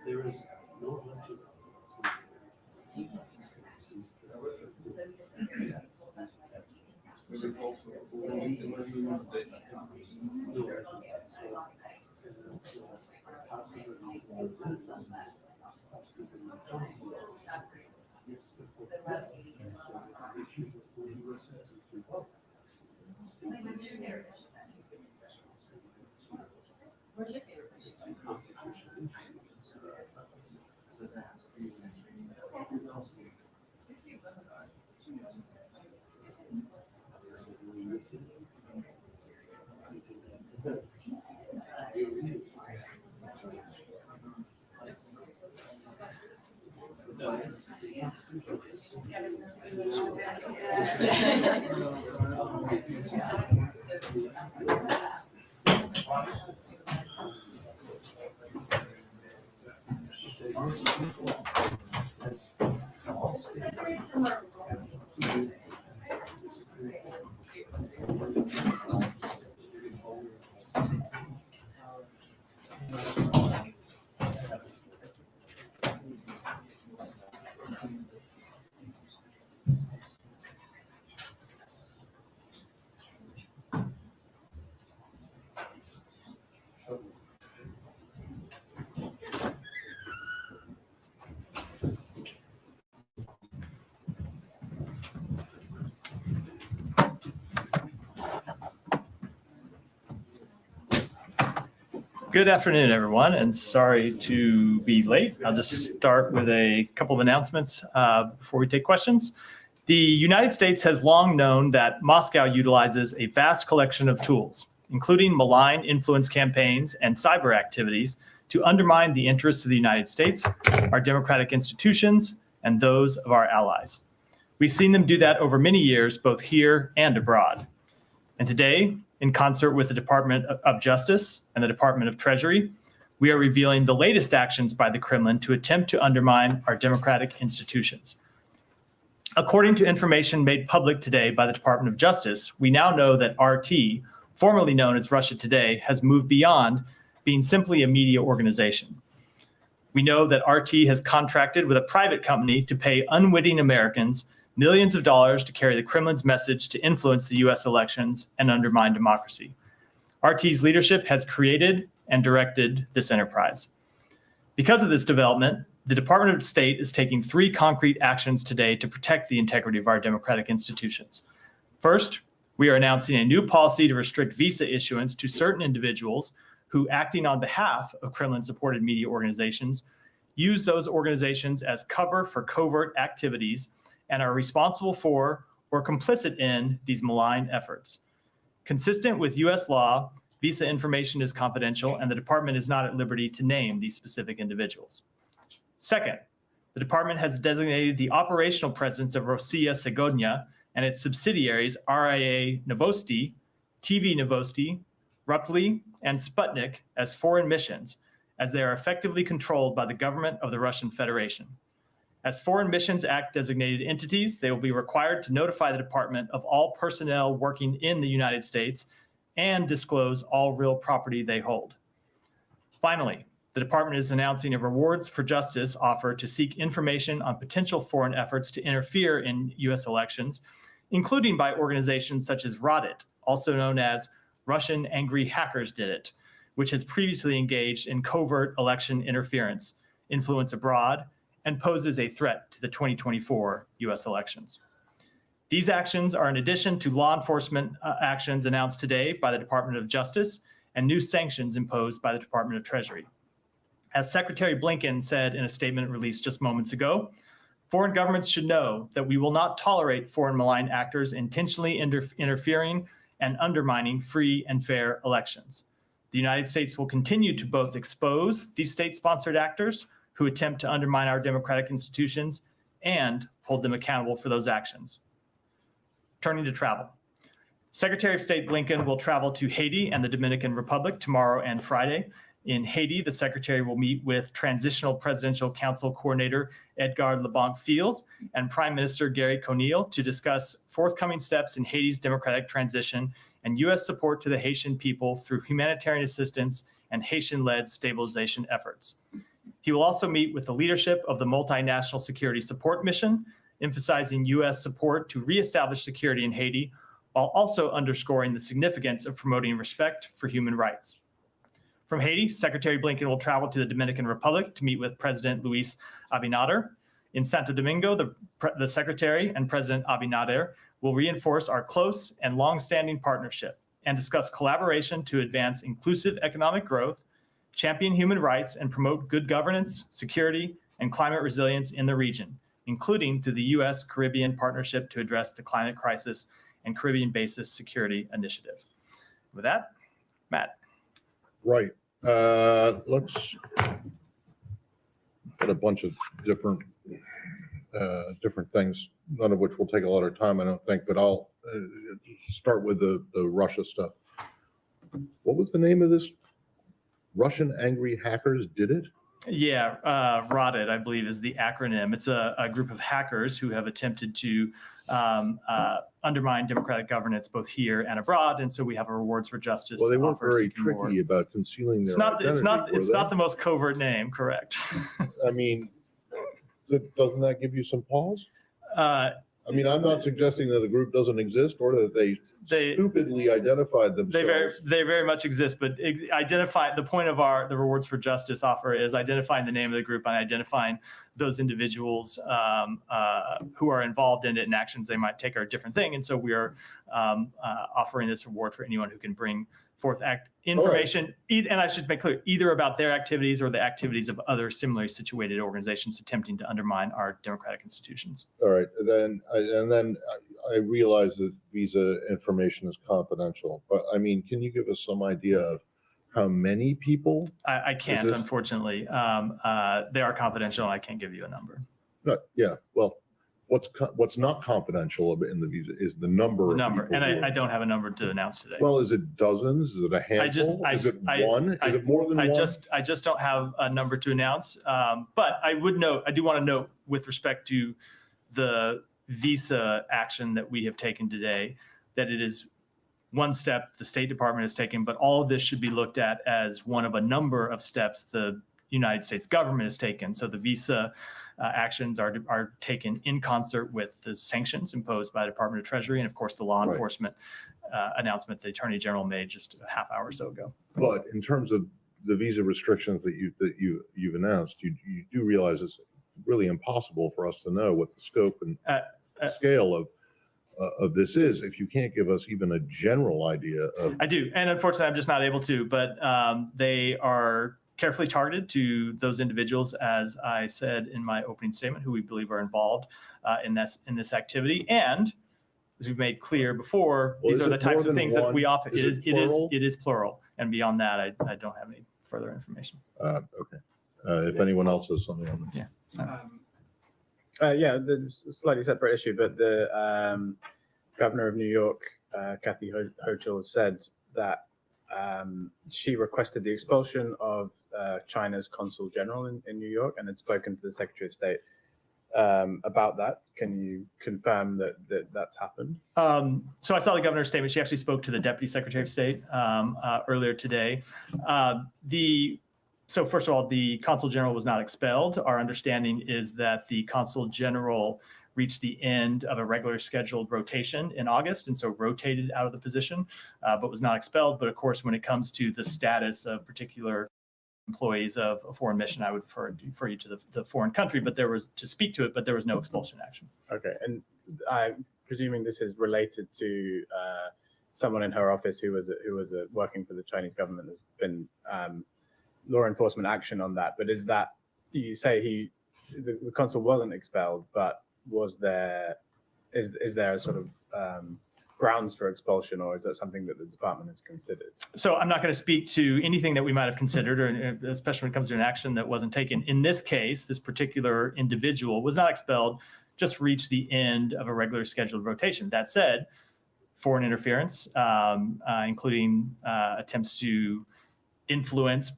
Speaker 1: There is no election.
Speaker 7: Where's your favorite fish?
Speaker 9: Good afternoon, everyone, and sorry to be late. I'll just start with a couple of announcements before we take questions. The United States has long known that Moscow utilizes a vast collection of tools, including malign influence campaigns and cyber activities, to undermine the interests of the United States, our democratic institutions, and those of our allies. We've seen them do that over many years, both here and abroad. And today, in concert with the Department of Justice and the Department of Treasury, we are revealing the latest actions by the Kremlin to attempt to undermine our democratic institutions. According to information made public today by the Department of Justice, we now know that RT, formerly known as Russia Today, has moved beyond being simply a media organization. We know that RT has contracted with a private company to pay unwitting Americans millions of dollars to carry the Kremlin's message to influence the US elections and undermine democracy. RT's leadership has created and directed this enterprise. Because of this development, the Department of State is taking 3 concrete actions today to protect the integrity of our democratic institutions. First, we are announcing a new policy to restrict visa issuance to certain individuals who, acting on behalf of Kremlin-supported media organizations, use those organizations as cover for covert activities and are responsible for or complicit in these malign efforts. Consistent with US law, visa information is confidential and the department is not at liberty to name these specific individuals. Second, the department has designated the operational presence of Rossiya Segodnya and its subsidiaries RIA Novosti, TV Novosti, Ruptly, and Sputnik as foreign missions, as they are effectively controlled by the government of the Russian Federation. As Foreign Missions Act designated entities, they will be required to notify the department of all personnel working in the United States and disclose all real property they hold. Finally, the department is announcing a rewards for justice offer to seek information on potential foreign efforts to interfere in US elections, including by organizations such as Rodit, also known as Russian Angry Hackers Did It, which has previously engaged in covert election interference, influence abroad, and poses a threat to the 2024 US elections. These actions are in addition to law enforcement actions announced today by the Department of Justice and new sanctions imposed by the Department of Treasury. As Secretary Blinken said in a statement released just moments ago, foreign governments should know that we will not tolerate foreign malign actors intentionally interfering and undermining free and fair elections. The United States will continue to both expose these state-sponsored actors who attempt to undermine our democratic institutions and hold them accountable for those actions. Turning to travel. Secretary of State Blinken will travel to Haiti and the Dominican Republic tomorrow and Friday. In Haiti, the Secretary will meet with Transitional Presidential Council Coordinator Edgar Leblanc-Fields and Prime Minister Gary Conille to discuss forthcoming steps in Haiti's democratic transition and U.S. support to the Haitian people through humanitarian assistance and Haitian-led stabilization efforts. He will also meet with the leadership of the Multinational Security Support Mission, emphasizing U.S. support to reestablish security in Haiti, while also underscoring the significance of promoting respect for human rights. From Haiti, Secretary Blinken will travel to the Dominican Republic to meet with President Luis Abinader. In Santo Domingo, the Secretary and President Abinader will reinforce our close and long-standing partnership and discuss collaboration to advance inclusive economic growth, champion human rights, and promote good governance, security, and climate resilience in the region, including through the U.S. Caribbean Partnership to address the climate crisis and Caribbean Basin Security Initiative. With that, Matt.
Speaker 10: Right. Let's get a bunch of different things, none of which will take a lot of time, I don't think, but I'll start with the Russia stuff. What was the name of this? Russian angry hackers did it?
Speaker 9: Yeah, ROTID, I believe, is the acronym. It's a group of hackers who have attempted to undermine democratic governance both here and abroad, and so we have a rewards for justice.
Speaker 10: Well, they weren't very tricky about concealing their identity.
Speaker 9: It's not the most covert name, correct?
Speaker 10: I mean, doesn't that give you some pause? I mean, I'm not suggesting that the group doesn't exist or that they stupidly identified themselves.
Speaker 9: They very much exist, but the point of the rewards for justice offer is identifying the name of the group and identifying those individuals who are involved in it and actions they might take are a different thing. And so we are offering this reward for anyone who can bring forth information, and I should make clear, either about their activities or the activities of other similarly situated organizations attempting to undermine our democratic institutions.
Speaker 10: All right, and then I realize that visa information is confidential, but I mean, can you give us some idea of how many people?
Speaker 9: I can't, unfortunately. They are confidential, and I can't give you a number.
Speaker 10: No, yeah, well, what's not confidential in the visa is the number.
Speaker 9: And I don't have a number to announce today.
Speaker 10: Well, is it dozens? Is it a handful? Is it one? Is it more than one?
Speaker 9: I just don't have a number to announce. But I do want to note with respect to the visa action that we have taken today, that it is one step the State Department has taken, but all of this should be looked at as one of a number of steps the United States government has taken. So the visa actions are taken in concert with the sanctions imposed by the Department of Treasury and, of course, the law enforcement announcement the Attorney General made just a half hour or so ago.
Speaker 10: But in terms of the visa restrictions that you've announced, you do realize it's really impossible for us to know what the scope and scale of this is if you can't give us even a general idea of.
Speaker 9: I do, and unfortunately, I'm just not able to. But they are carefully targeted to those individuals, as I said in my opening statement, who we believe are involved in this activity. And as we've made clear before, these are the types of things that we offer. It is plural, and beyond that, I don't have any further information.
Speaker 10: Okay. If anyone else has something on this.
Speaker 11: Yeah, there's a slightly separate issue, but the governor of New York, Kathy Hochul, said that she requested the expulsion of China's consul general in New York and had spoken to the Secretary of State about that. Can you confirm that that's happened?
Speaker 9: So I saw the governor's statement. She actually spoke to the Deputy Secretary of State earlier today. So first of all, the consul general was not expelled. Our understanding is that the consul general reached the end of a regular scheduled rotation in August, and so rotated out of the position, but was not expelled. But of course, when it comes to the status of particular employees of a foreign mission, I would refer you to the foreign country, but there was to speak to it, but there was no expulsion action.
Speaker 11: Okay, and I'm presuming this is related to someone in her office who was working for the Chinese government. There's been law enforcement action on that, but is that, you say the consul wasn't expelled, but is there a sort of grounds for expulsion, or is that something that the department has considered?
Speaker 9: So I'm not going to speak to anything that we might have considered, or especially when it comes to an action that wasn't taken. In this case, this particular individual was not expelled, just reached the end of a regular scheduled rotation. That said, foreign interference, including attempts to influence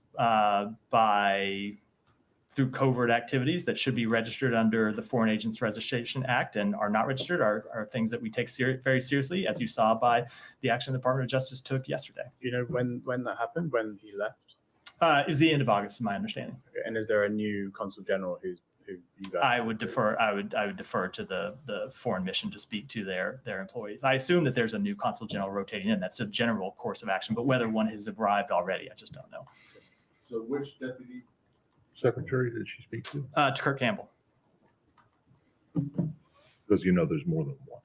Speaker 9: through covert activities that should be registered under the Foreign Agents Registration Act and are not registered are things that we take very seriously, as you saw by the action the Department of Justice took yesterday.
Speaker 11: Do you know when that happened, when he left?
Speaker 9: It was the end of August, in my understanding.
Speaker 11: Okay. And is there a new consul general who you guys?
Speaker 9: I would defer to the foreign mission to speak to their employees. I assume that there's a new consul general rotating in. That's a general course of action, but whether one has arrived already, I just don't know.
Speaker 3: So which deputy?
Speaker 10: Secretary did she speak to?
Speaker 9: To Kirk Campbell.
Speaker 10: Because you know there's more than one.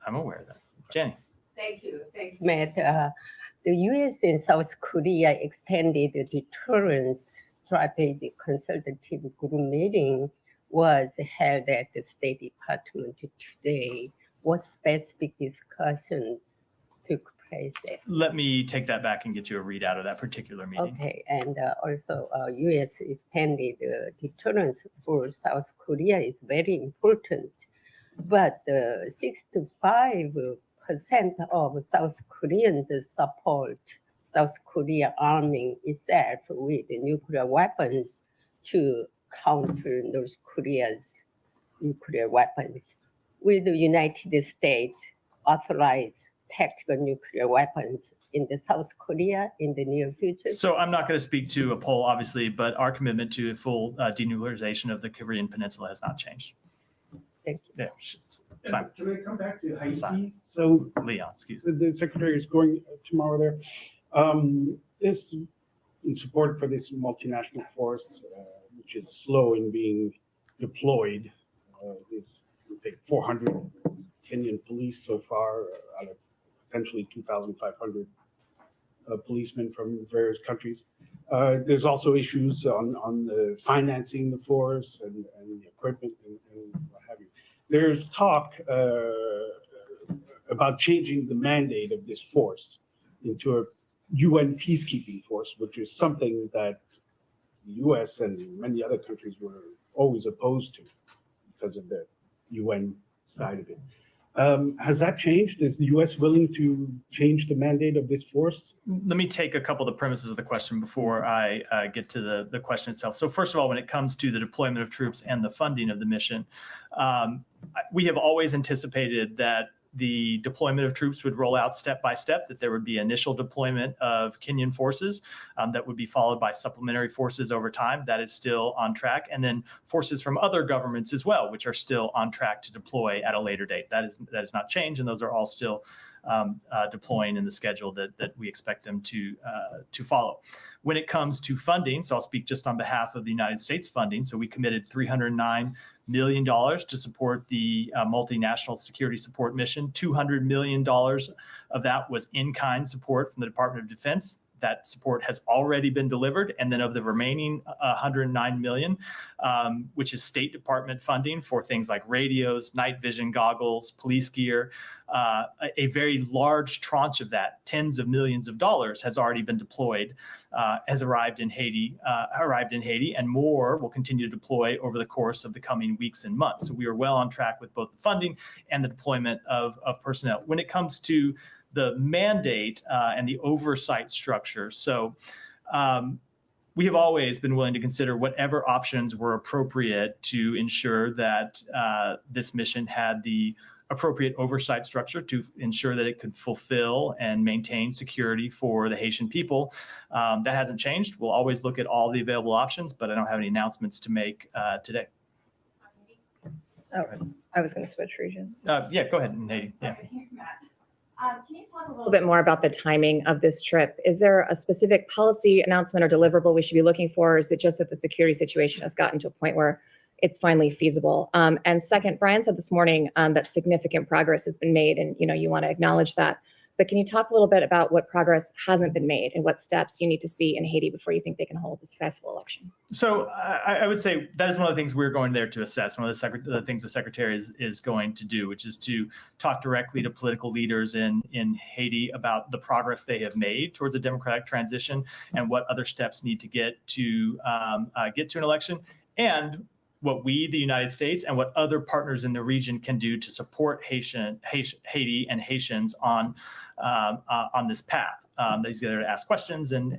Speaker 9: I'm aware of that. Jenny.
Speaker 12: Thank you, Matt. The U.S. and South Korea extended the deterrence strategy consultative group meeting was held at the State Department today. What specific discussions took place there?
Speaker 9: Let me take that back and get you a readout of that particular meeting.
Speaker 12: Okay, and also U.S. extended deterrence for South Korea is very important, but 65% of South Koreans support South Korea arming itself with nuclear weapons to counter North Korea's nuclear weapons. Will the United States authorize tactical nuclear weapons in the South Korea in the near future?
Speaker 9: So I'm not going to speak to a poll, obviously, but our commitment to full denuclearization of the Korean Peninsula has not changed.
Speaker 12: Thank you.
Speaker 9: Yeah, Simon.
Speaker 6: Can we come back to Haiti?
Speaker 9: Simon.
Speaker 6: So
Speaker 9: Leon, excuse me.
Speaker 6: the secretary is going tomorrow there. This in support for this multinational force, which is slow in being deployed. This I think 400 Kenyan police so far out of potentially 2,500 policemen from various countries. There's also issues on the financing the force and the equipment and what have you. There's talk about changing the mandate of this force into a UN peacekeeping force, which is something that the U.S. and many other countries were always opposed to because of the UN side of it. Has that changed? Is the U.S. willing to change the mandate of this force?
Speaker 9: Let me take a couple of the premises of the question before I get to the question itself. So first of all, when it comes to the deployment of troops and the funding of the mission, we have always anticipated that the deployment of troops would roll out step by step, that there would be initial deployment of Kenyan forces that would be followed by supplementary forces over time. That is still on track. And then forces from other governments as well, which are still on track to deploy at a later date. That is not changed, and those are all still deploying in the schedule that we expect them to follow. When it comes to funding, so I'll speak just on behalf of the United States funding. So we committed $309 million to support the multinational security support mission. $200 million of that was in-kind support from the Department of Defense. That support has already been delivered. And then of the remaining $109 million, which is State Department funding for things like radios, night vision goggles, police gear, a very large tranche of that, tens of millions of dollars, has already been deployed, has arrived in Haiti, and more will continue to deploy over the course of the coming weeks and months. So we are well on track with both the funding and the deployment of personnel. When it comes to the mandate and the oversight structure, so we have always been willing to consider whatever options were appropriate to ensure that this mission had the appropriate oversight structure to ensure that it could fulfill and maintain security for the Haitian people. That hasn't changed. We'll always look at all the available options, but I don't have any announcements to make today.
Speaker 13: Oh, I was going to switch regions.
Speaker 9: Yeah, go ahead, Haiti. Yeah.
Speaker 13: Can you talk a little bit more about the timing of this trip? Is there a specific policy announcement or deliverable we should be looking for? Or is it just that the security situation has gotten to a point where it's finally feasible? And second, Brian said this morning that significant progress has been made, and you want to acknowledge that. But can you talk a little bit about what progress hasn't been made and what steps you need to see in Haiti before you think they can hold a successful election?
Speaker 9: So I would say that is one of the things we're going there to assess. One of the things the secretary is going to do, which is to talk directly to political leaders in Haiti about the progress they have made towards a democratic transition and what other steps need to get to an election, and what we, the United States, and what other partners in the region can do to support Haiti and Haitians on this path. They're there to ask questions and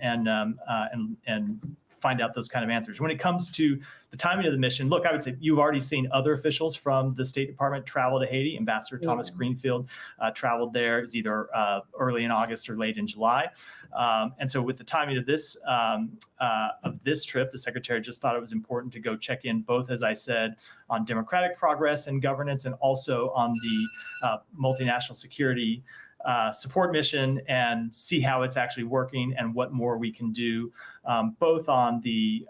Speaker 9: find out those kind of answers. When it comes to the timing of the mission, look, I would say you've already seen other officials from the State Department travel to Haiti. Ambassador Thomas Greenfield traveled there. It's either early in August or late in July. And so with the timing of this trip, the secretary just thought it was important to go check in both, as I said, on democratic progress and governance, and also on the multinational security support mission, and see how it's actually working and what more we can do, both on the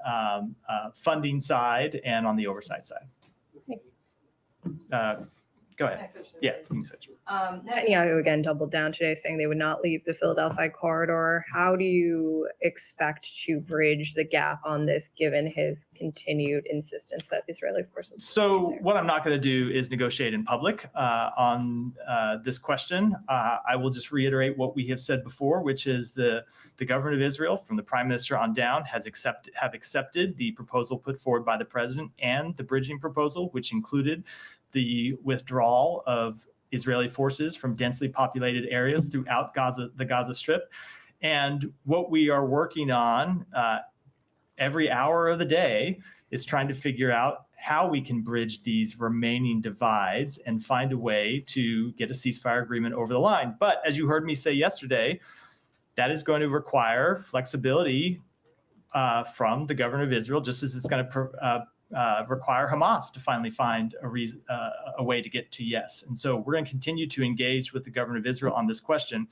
Speaker 9: funding side and on the oversight side. Go ahead. Yeah, you can switch.
Speaker 14: Netanyahu again doubled down today, saying they would not leave the Philadelphia corridor. How do you expect to bridge the gap on this, given his continued insistence that Israeli forces?
Speaker 9: So what I'm not going to do is negotiate in public on this question. I will just reiterate what we have said before, which is the government of Israel, from the prime minister on down, have accepted the proposal put forward by the president and the bridging proposal, which included the withdrawal of Israeli forces from densely populated areas throughout the Gaza Strip. And what we are working on every hour of the day is trying to figure out how we can bridge these remaining divides and find a way to get a ceasefire agreement over the line. But as you heard me say yesterday, that is going to require flexibility from the government of Israel, just as it's going to require Hamas to finally find a way to get to yes. And so we're going to continue to engage with the government of Israel on this question.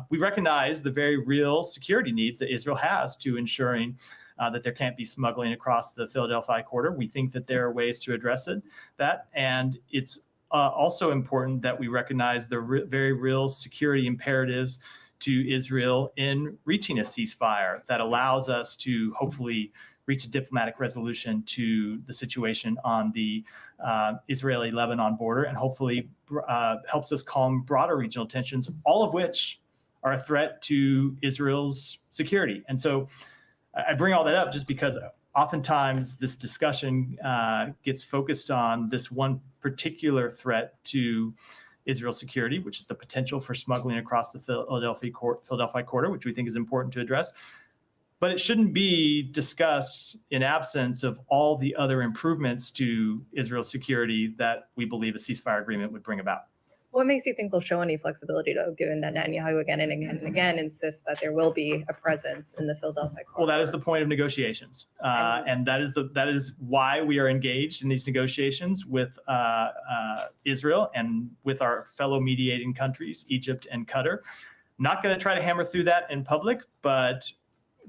Speaker 9: We recognize the very real security needs that Israel has to ensuring that there can't be smuggling across the Philadelphia corridor. We think that there are ways to address that. And it's also important that we recognize the very real security imperatives to Israel in reaching a ceasefire that allows us to hopefully reach a diplomatic resolution to the situation on the Israeli-Lebanon border, and hopefully helps us calm broader regional tensions, all of which are a threat to Israel's security. And so I bring all that up just because oftentimes this discussion gets focused on this one particular threat to Israel's security, which is the potential for smuggling across the Philadelphia corridor, which we think is important to address. But it shouldn't be discussed in absence of all the other improvements to Israel's security that we believe a ceasefire agreement would bring about.
Speaker 14: What makes you think they'll show any flexibility, though, given that Netanyahu again and again and again insists that there will be a presence in the Philadelphia corridor?
Speaker 9: Well, that is the point of negotiations, and that is why we are engaged in these negotiations with Israel and with our fellow mediating countries, Egypt and Qatar. Not going to try to hammer through that in public, but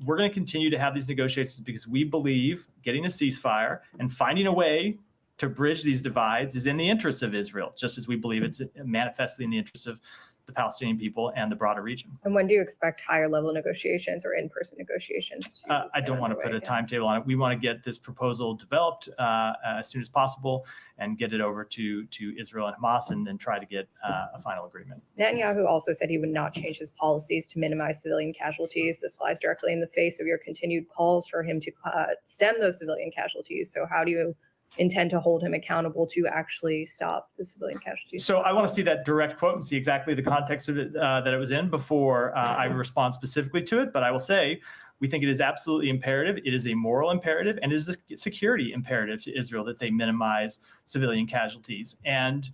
Speaker 9: we're going to continue to have these negotiations because we believe getting a ceasefire and finding a way to bridge these divides is in the interest of Israel, just as we believe it's manifestly in the interest of the Palestinian people and the broader region.
Speaker 14: And when do you expect higher level negotiations or in-person negotiations?
Speaker 9: I don't want to put a timetable on it. We want to get this proposal developed as soon as possible and get it over to Israel and Hamas, and then try to get a final agreement.
Speaker 14: Netanyahu also said he would not change his policies to minimize civilian casualties. This flies directly in the face of your continued calls for him to stem those civilian casualties. So how do you intend to hold him accountable to actually stop the civilian casualties?
Speaker 9: So I want to see that direct quote and see exactly the context of it that it was in before I respond specifically to it. But I will say we think it is absolutely imperative. It is a moral imperative, and it is a security imperative to Israel that they minimize civilian casualties. And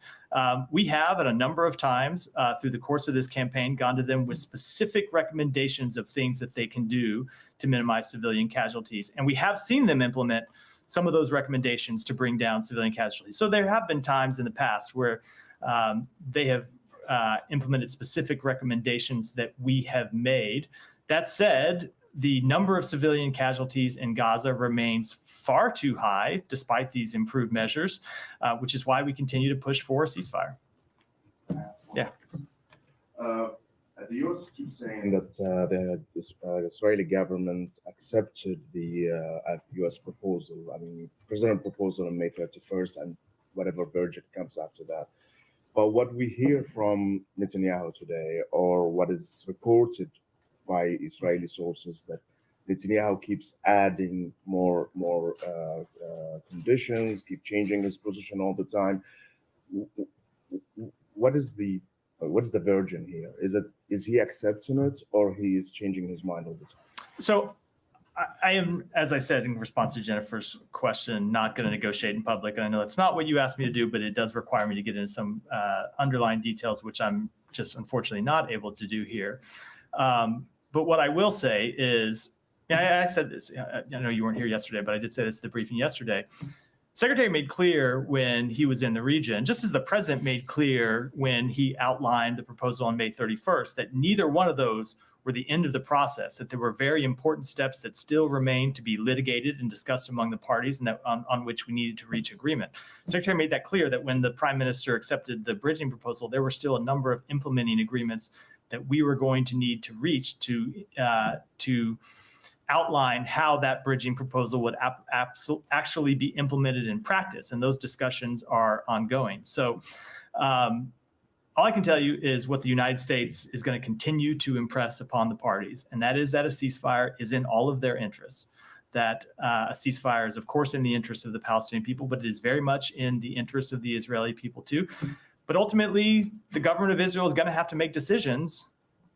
Speaker 9: we have, at a number of times through the course of this campaign, gone to them with specific recommendations of things that they can do to minimize civilian casualties. And we have seen them implement some of those recommendations to bring down civilian casualties. So there have been times in the past where they have implemented specific recommendations that we have made. That said, the number of civilian casualties in Gaza remains far too high, despite these improved measures, which is why we continue to push for a ceasefire. Yeah.
Speaker 15: the U.S. keeps saying that the Israeli government accepted the U.S. proposal. I mean, President proposal on May 31st, and whatever verdict comes after that. But what we hear from Netanyahu today, or what is reported by Israeli sources, that Netanyahu keeps adding more conditions, keep changing his position all the time. What is the version here? Is he accepting it, or he is changing his mind all the time?
Speaker 9: So I am, as I said in response to Jennifer's question, not going to negotiate in public. And I know that's not what you asked me to do, but it does require me to get into some underlying details, which I'm just unfortunately not able to do here. But what I will say is, I said this, I know you weren't here yesterday, but I did say this at the briefing yesterday. Secretary made clear when he was in the region, just as the president made clear when he outlined the proposal on May 31st, that neither one of those were the end of the process, that there were very important steps that still remained to be litigated and discussed among the parties, and that on which we needed to reach agreement. Secretary made that clear, that when the prime minister accepted the bridging proposal, there were still a number of implementing agreements that we were going to need to reach to outline how that bridging proposal would actually be implemented in practice. And those discussions are ongoing. So all I can tell you is what the United States is going to continue to impress upon the parties, and that is that a ceasefire is in all of their interests. That a ceasefire is, of course, in the interest of the Palestinian people, but it is very much in the interest of the Israeli people too. But ultimately, the government of Israel is going to have to make decisions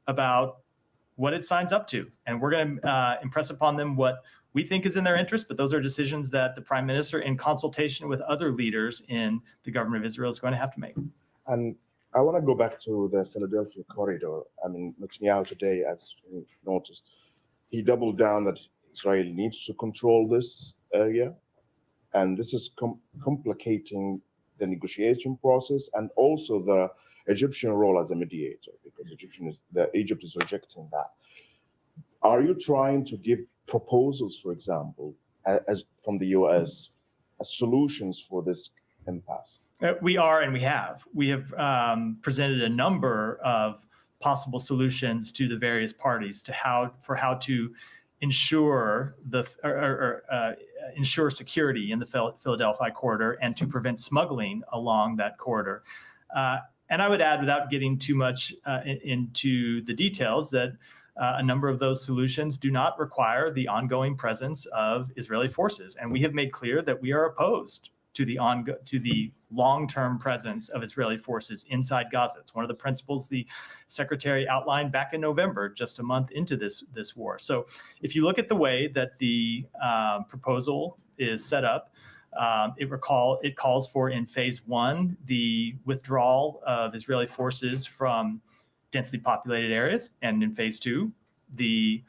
Speaker 9: about what it signs up to. And we're going to impress upon them what we think is in their interest, but those are decisions that the prime minister, in consultation with other leaders in the government of Israel, is going to have to make.
Speaker 15: And I want to go back to the Philadelphia corridor. I mean, Netanyahu today, as you noticed, he doubled down that Israel needs to control this area. And this is complicating the negotiation process and also the Egyptian role as a mediator, because Egypt is rejecting that. Are you trying to give proposals, for example, as from the U.S. as solutions for this impasse?
Speaker 9: We are, and we have. We have presented a number of possible solutions to the various parties to how to ensure ensure security in the Philadelphia corridor and to prevent smuggling along that corridor. And I would add, without getting too much into the details, that a number of those solutions do not require the ongoing presence of Israeli forces. And we have made clear that we are opposed to the long-term presence of Israeli forces inside Gaza. It's one of the principles the secretary outlined back in November, just a month into this war. So if you look at the way that the proposal is set up, it calls for, in phase one, the withdrawal of Israeli forces from densely populated areas, and in phase two, the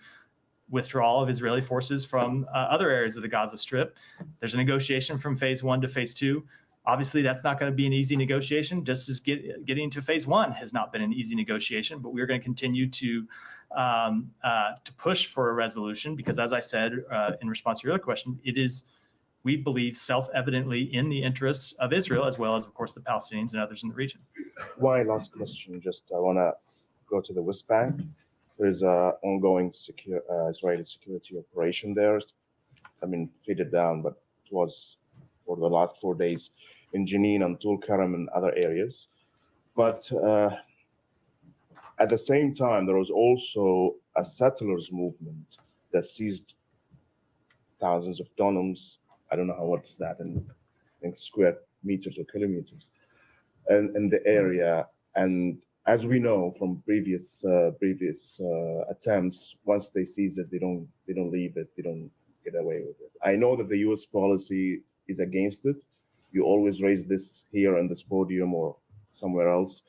Speaker 9: withdrawal of Israeli forces from other areas of the Gaza Strip. There's a negotiation from phase one to phase two. Obviously, that's not going to be an easy negotiation, just as getting to phase one has not been an easy negotiation, but we're going to continue to push for a resolution because, as I said in response to your other question, it is, we believe, self-evidently in the interests of Israel, as well as, of course, the Palestinians and others in the region.
Speaker 15: One last question, I want to go to the West Bank. There's an ongoing Israeli security operation there. I mean, faded down, but it was for the last 4 days in Jenin and Tulkarem and other areas. But at the same time, there was also a settlers movement that seized thousands of dunams. I don't know what is that in square meters or kilometers, in the area. And as we know from previous attempts, once they seize it, they don't leave it. They don't get away with it. I know that the U.S. policy is against it. You always raise this here on this podium or somewhere else,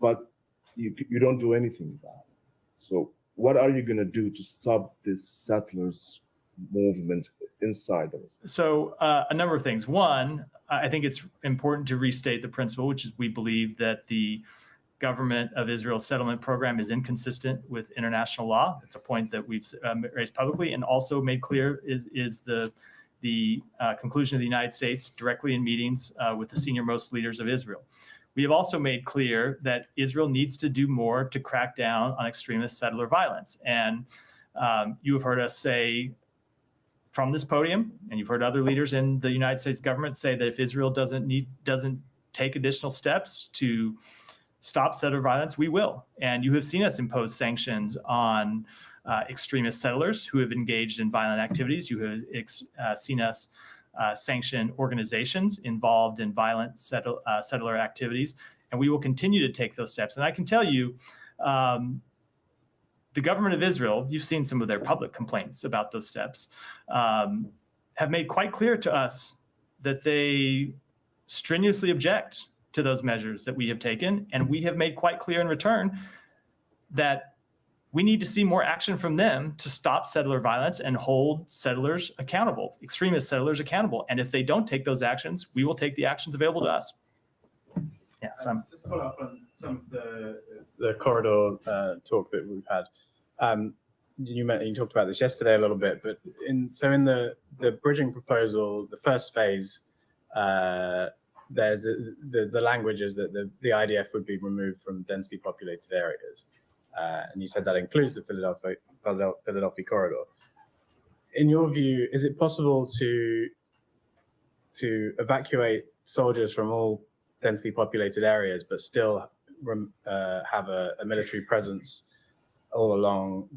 Speaker 15: but you don't do anything about it. So what are you going to do to stop this settlers movement inside of us?
Speaker 9: So a number of things. One, I think it's important to restate the principle, which is we believe that the government of Israel's settlement program is inconsistent with international law. It's a point that we've raised publicly and also made clear is the conclusion of the United States directly in meetings with the senior-most leaders of Israel. we have also made clear that Israel needs to do more to crack down on extremist settler violence. And you have heard us say from this podium, and you've heard other leaders in the United States government say that if Israel doesn't take additional steps to stop settler violence, we will. And you have seen us impose sanctions on extremist settlers who have engaged in violent activities. You have seen us sanction organizations involved in violent settler activities, and we will continue to take those steps. And I can tell you, the government of Israel, you've seen some of their public complaints about those steps, have made quite clear to us that they strenuously object to those measures that we have taken. And we have made quite clear in return that we need to see more action from them to stop settler violence and hold settlers accountable, extremist settlers accountable. And if they don't take those actions, we will take the actions available to us. Yeah, Simon.
Speaker 11: Just to follow up on some of the corridor talk that we've had. You talked about this yesterday a little bit, but in the bridging proposal, the first phase, there's the language is that the IDF would be removed from densely populated areas, and you said that includes the Philadelphia corridor. In your view, is it possible to evacuate soldiers from all densely populated areas, but still have a military presence all along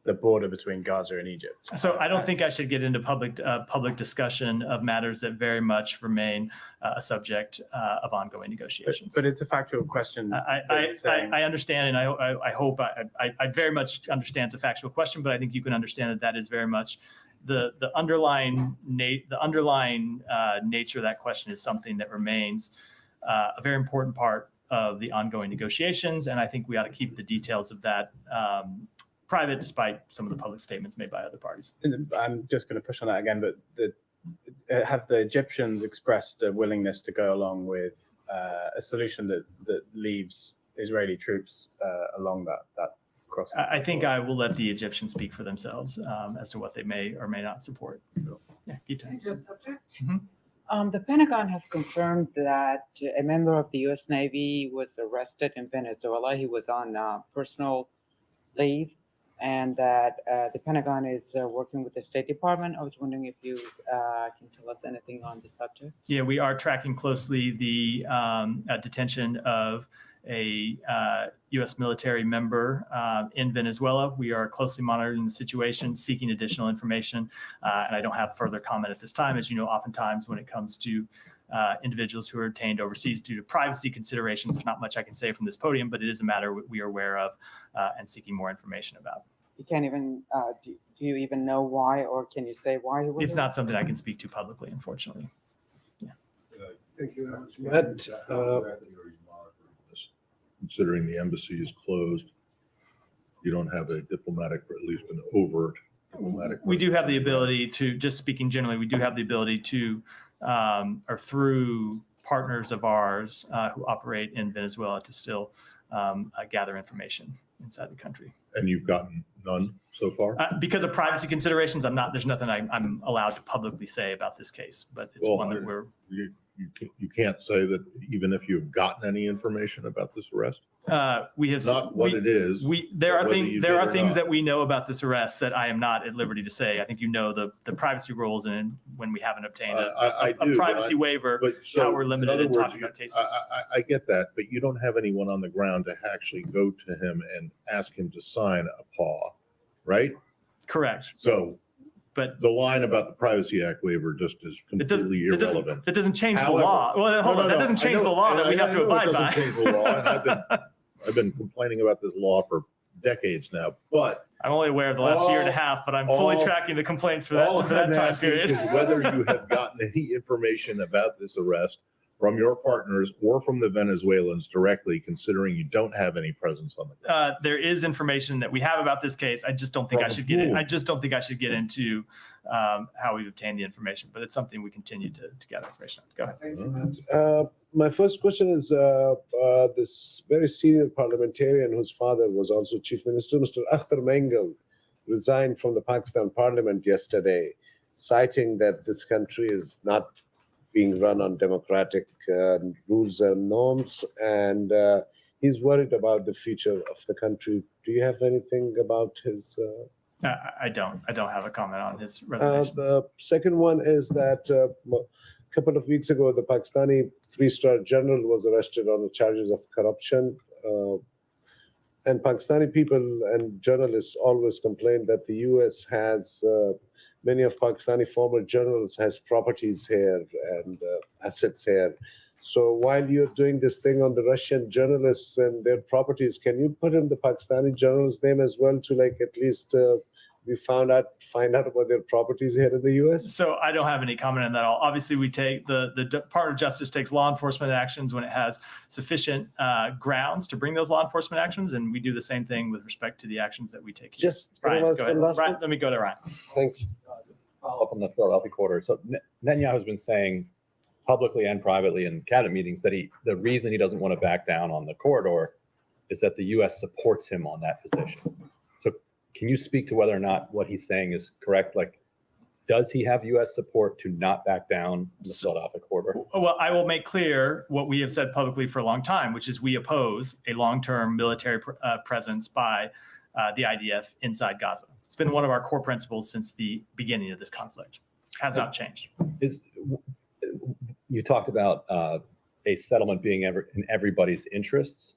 Speaker 11: the border between Gaza and Egypt?
Speaker 9: So I don't think I should get into public discussion of matters that very much remain a subject of ongoing negotiations.
Speaker 11: But it's a factual question.
Speaker 9: I understand, and I hope I very much understand it's a factual question, but I think you can understand that is very much the underlying nature of that question is something that remains a very important part of the ongoing negotiations, and I think we ought to keep the details of that private, despite some of the public statements made by other parties.
Speaker 11: I'm just going to push on that again, but have the Egyptians expressed a willingness to go along with a solution that leaves Israeli troops along that crossing?
Speaker 9: I think I will let the Egyptians speak for themselves as to what they may or may not support. Yeah,
Speaker 16: the Pentagon has confirmed that a member of the U.S. Navy was arrested in Venezuela. He was on personal leave, and that the Pentagon is working with the State Department. I was wondering if you can tell us anything on the subject.
Speaker 9: Yeah, we are tracking closely the detention of a U.S. military member in Venezuela. We are closely monitoring the situation, seeking additional information, and I don't have further comment at this time. As you know, oftentimes when it comes to individuals who are detained overseas due to privacy considerations, there's not much I can say from this podium, but it is a matter we are aware of and seeking more information about.
Speaker 16: You can't even, do you even know why, or can you say why?
Speaker 9: It's not something I can speak to publicly, unfortunately. Yeah.
Speaker 3: Thank you.
Speaker 10: Matt, considering the embassy is closed, you don't have a diplomatic, or at least an overt diplomatic.
Speaker 9: We do have the ability to, just speaking generally, we do have the ability to, or through partners of ours who operate in Venezuela, to still gather information inside the country.
Speaker 10: And you've gotten none so far?
Speaker 9: Because of privacy considerations, there's nothing I'm allowed to publicly say about this case, but it's one that we're...
Speaker 10: You can't say that even if you've gotten any information about this arrest?
Speaker 9: We have
Speaker 10: not what it is.
Speaker 9: There are things that we know about this arrest that I am not at liberty to say. I think you know the privacy rules, and when we haven't obtained a privacy waiver, how we're limited in talking about cases.
Speaker 10: I get that, but you don't have anyone on the ground to actually go to him and ask him to sign a PAW, right?
Speaker 9: Correct.
Speaker 10: So.
Speaker 9: But
Speaker 10: the line about the Privacy Act waiver just is completely irrelevant.
Speaker 9: That doesn't change the law. Well, hold on. That doesn't change the law that we have to abide by.
Speaker 10: Change the law, and I've been complaining about this law for decades now. But
Speaker 9: I'm only aware of the last year and a half, but I'm fully tracking the complaints for that time period.
Speaker 10: Is whether you have gotten any information about this arrest from your partners or from the Venezuelans directly, considering you don't have any presence on the ground?
Speaker 9: There is information that we have about this case. I just don't think I should get in. I just don't think I should get into how we've obtained the information, but it's something we continue to gather information on. Go ahead.
Speaker 3: My first question is this very senior parliamentarian whose father was also chief minister, Mr. Akhtar Mengal, resigned from the Pakistan parliament yesterday, citing that this country is not being run on democratic rules and norms, and he's worried about the future of the country. Do you have anything about his?
Speaker 9: I don't have a comment on his resignation.
Speaker 3: The second one is that a couple of weeks ago, the Pakistani three-star general was arrested on the charges of corruption. And Pakistani people and journalists always complain that the U.S. has many of Pakistani former generals has properties here and assets here. So while you're doing this thing on the Russian journalists and their properties, can you put in the Pakistani general's name as well to like at least we find out about their properties here in the U.S.?
Speaker 9: So I don't have any comment on that at all. Obviously, we take the Department of Justice takes law enforcement actions when it has sufficient grounds to bring those law enforcement actions, and we do the same thing with respect to the actions that we take here.
Speaker 3: Just
Speaker 9: Ryan, go ahead. Ryan, let me go to Ryan.
Speaker 3: Thanks.
Speaker 17: Follow up on the Philadelphia quarter. So Netanyahu has been saying publicly and privately in cabinet meetings that the reason he doesn't want to back down on the corridor is that the U.S. supports him on that position. So can you speak to whether or not what he's saying is correct? Like, does he have U.S. support to not back down on the Philadelphia corridor?
Speaker 9: Well, I will make clear what we have said publicly for a long time, which is we oppose a long-term military presence by the IDF inside Gaza. It's been one of our core principles since the beginning of this conflict. Has not changed.
Speaker 17: You talked about a settlement being in everybody's interests.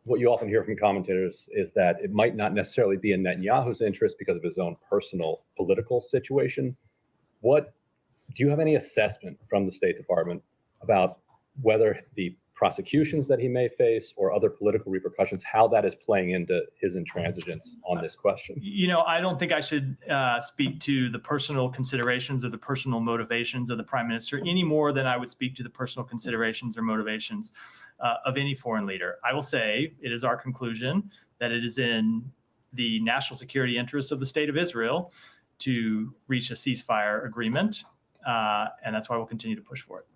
Speaker 17: What you often hear from commentators is that it might not necessarily be in Netanyahu's interest because of his own personal political situation. Do you have any assessment from the State Department about whether the prosecutions that he may face or other political repercussions, how that is playing into his intransigence on this question?
Speaker 9: You know, I don't think I should speak to the personal considerations or the personal motivations of the prime minister any more than I would speak to the personal considerations or motivations of any foreign leader. I will say it is our conclusion that it is in the national security interests of the state of Israel to reach a ceasefire agreement, and that's why we'll continue to push for it.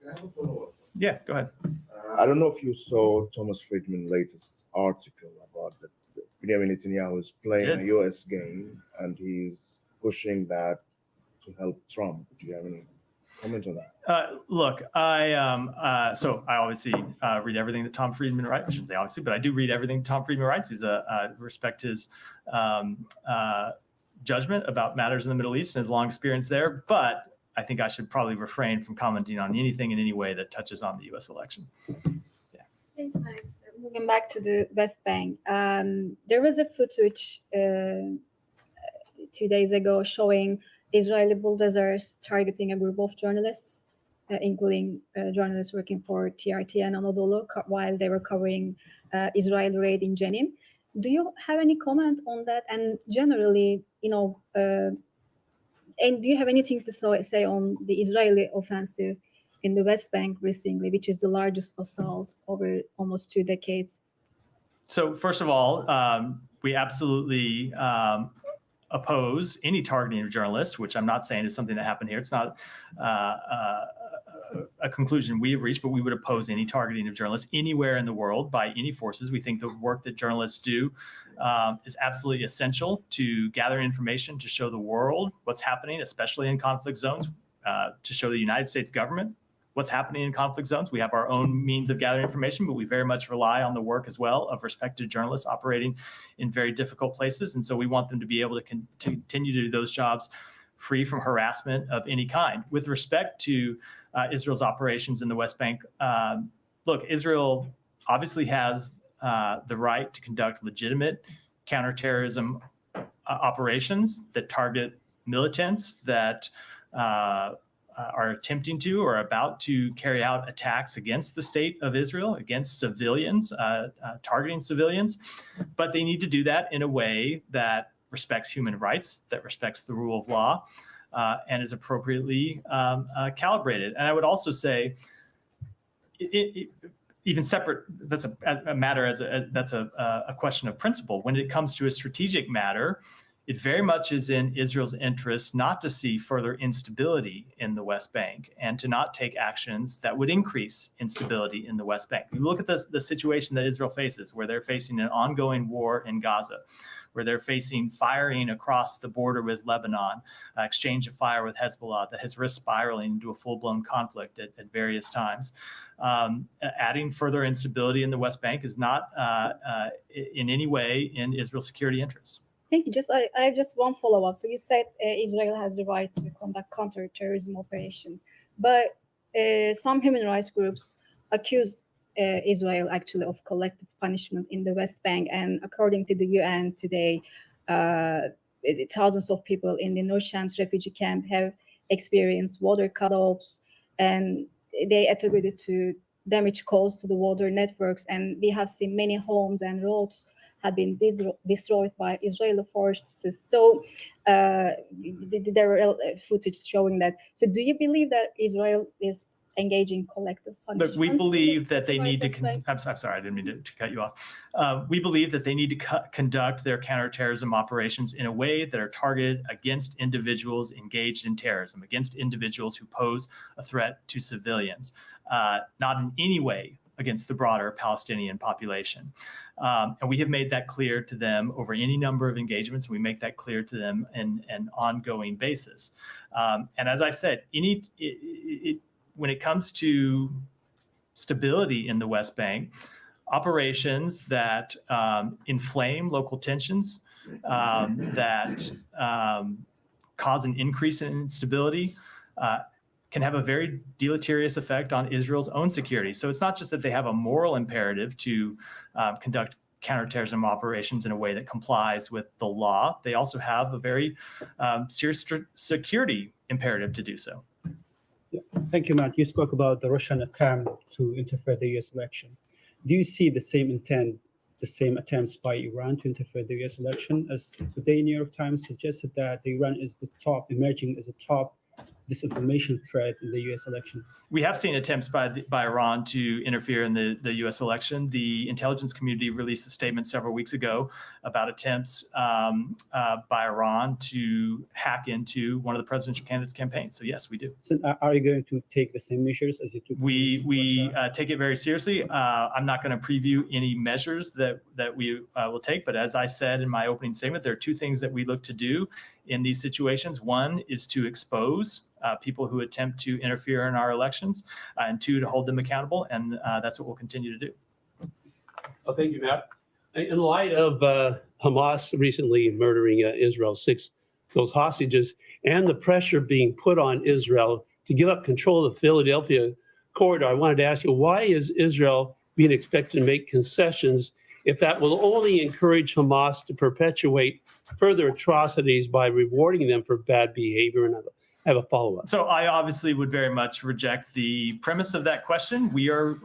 Speaker 15: Can I have a follow-up?
Speaker 9: Yeah, go ahead.
Speaker 15: I don't know if you saw Thomas Friedman's latest article about that Benjamin Netanyahu is playing a U.S. game and he's pushing that to help Trump. Do you have any comment on that?
Speaker 9: Look, so I obviously read everything that Tom Friedman writes. I shouldn't say obviously, but I do read everything Tom Friedman writes. He's respect his judgment about matters in the Middle East and his long experience there. But I think I should probably refrain from commenting on anything in any way that touches on the U.S. election. Yeah.
Speaker 18: Thanks, Max. Moving back to the West Bank, there was a footage 2 days ago showing Israeli bulldozers targeting a group of journalists, including journalists working for TRT and Anadolu, while they were covering Israeli raid in Jenin. Do you have any comment on that? And generally, and do you have anything to say on the Israeli offensive in the West Bank recently, which is the largest assault over almost 2 decades?
Speaker 9: So first of all, we absolutely oppose any targeting of journalists, which I'm not saying is something that happened here. It's not a conclusion we have reached, but we would oppose any targeting of journalists anywhere in the world by any forces. We think the work that journalists do is absolutely essential to gather information to show the world what's happening, especially in conflict zones, to show the United States government what's happening in conflict zones. We have our own means of gathering information, but we very much rely on the work as well of respected journalists operating in very difficult places. And so we want them to be able to continue to do those jobs free from harassment of any kind. With respect to Israel's operations in the West Bank, look, Israel obviously has the right to conduct legitimate counterterrorism operations that target militants that are attempting to or about to carry out attacks against the state of Israel, against civilians, targeting civilians. But they need to do that in a way that respects human rights, that respects the rule of law, and is appropriately calibrated. And I would also say, even separate, that's a matter that's a question of principle. When it comes to a strategic matter, it very much is in Israel's interest not to see further instability in the West Bank and to not take actions that would increase instability in the West Bank. You look at the situation that Israel faces, where they're facing an ongoing war in Gaza, where they're facing firing across the border with Lebanon, exchange of fire with Hezbollah that has risked spiraling into a full-blown conflict at various times. Adding further instability in the West Bank is not in any way in Israel's security interests.
Speaker 18: Thank you. I have just one follow-up. So you said Israel has the right to conduct counterterrorism operations, but some human rights groups accuse Israel actually of collective punishment in the West Bank. And according to the UN today, thousands of people in the North Shams refugee camp have experienced water cutoffs, and they attribute it to damage caused to the water networks. And we have seen many homes and roads have been destroyed by Israeli forces. So there were footage showing that. So do you believe that Israel is engaging collective punishment?
Speaker 9: Look, we believe that they need to, I'm sorry, I didn't mean to cut you off. We believe that they need to conduct their counterterrorism operations in a way that are targeted against individuals engaged in terrorism, against individuals who pose a threat to civilians, not in any way against the broader Palestinian population. And we have made that clear to them over any number of engagements. We make that clear to them in an ongoing basis. And as I said, when it comes to stability in the West Bank, operations that inflame local tensions, that cause an increase in instability, can have a very deleterious effect on Israel's own security. So it's not just that they have a moral imperative to conduct counterterrorism operations in a way that complies with the law. They also have a very serious security imperative to do so.
Speaker 6: Yeah. Thank you, Matt. You spoke about the Russian attempt to interfere in the U.S. election. Do you see the same intent, the same attempts by Iran to interfere in the U.S. election? As today, New York Times suggested that Iran is emerging as a top disinformation threat in the U.S. election.
Speaker 9: We have seen attempts by Iran to interfere in the U.S. election. The intelligence community released a statement several weeks ago about attempts by Iran to hack into one of the presidential candidates' campaigns. So yes, we do.
Speaker 6: So are you going to take the same measures as you took?
Speaker 9: We take it very seriously. I'm not going to preview any measures that we will take, but as I said in my opening statement, there are two things that we look to do in these situations. One is to expose people who attempt to interfere in our elections, and two, to hold them accountable, and that's what we'll continue to do.
Speaker 19: Oh, thank you, Matt. In light of Hamas recently murdering Israel, those hostages, and the pressure being put on Israel to give up control of the Philadelphia corridor, I wanted to ask you, why is Israel being expected to make concessions if that will only encourage Hamas to perpetuate further atrocities by rewarding them for bad behavior? And I have a follow-up.
Speaker 9: So I obviously would very much reject the premise of that question. We are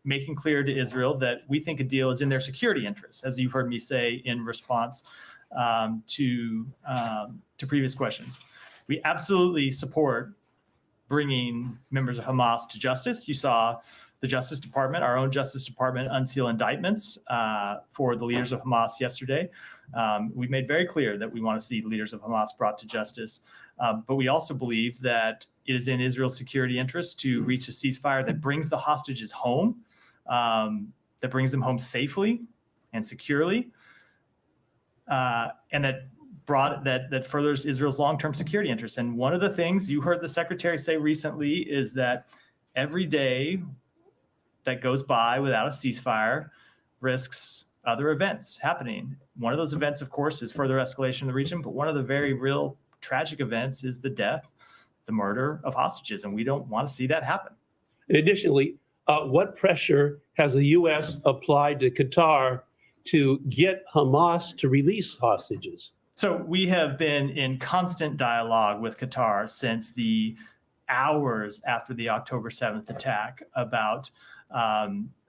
Speaker 9: making clear to Israel that we think a deal is in their security interests, as you've heard me say in response to previous questions. We absolutely support bringing members of Hamas to justice. You saw the Justice Department, our own Justice Department, unseal indictments for the leaders of Hamas yesterday. We've made very clear that we want to see leaders of Hamas brought to justice. But we also believe that it is in Israel's security interest to reach a ceasefire that brings the hostages home, that brings them home safely and securely, and that furthers Israel's long-term security interests. And one of the things you heard the secretary say recently is that every day that goes by without a ceasefire risks other events happening. One of those events, of course, is further escalation in the region, but one of the very real tragic events is the death, the murder of hostages, and we don't want to see that happen.
Speaker 19: And additionally, what pressure has the U.S. applied to Qatar to get Hamas to release hostages?
Speaker 9: So we have been in constant dialogue with Qatar since the hours after the October 7th attack about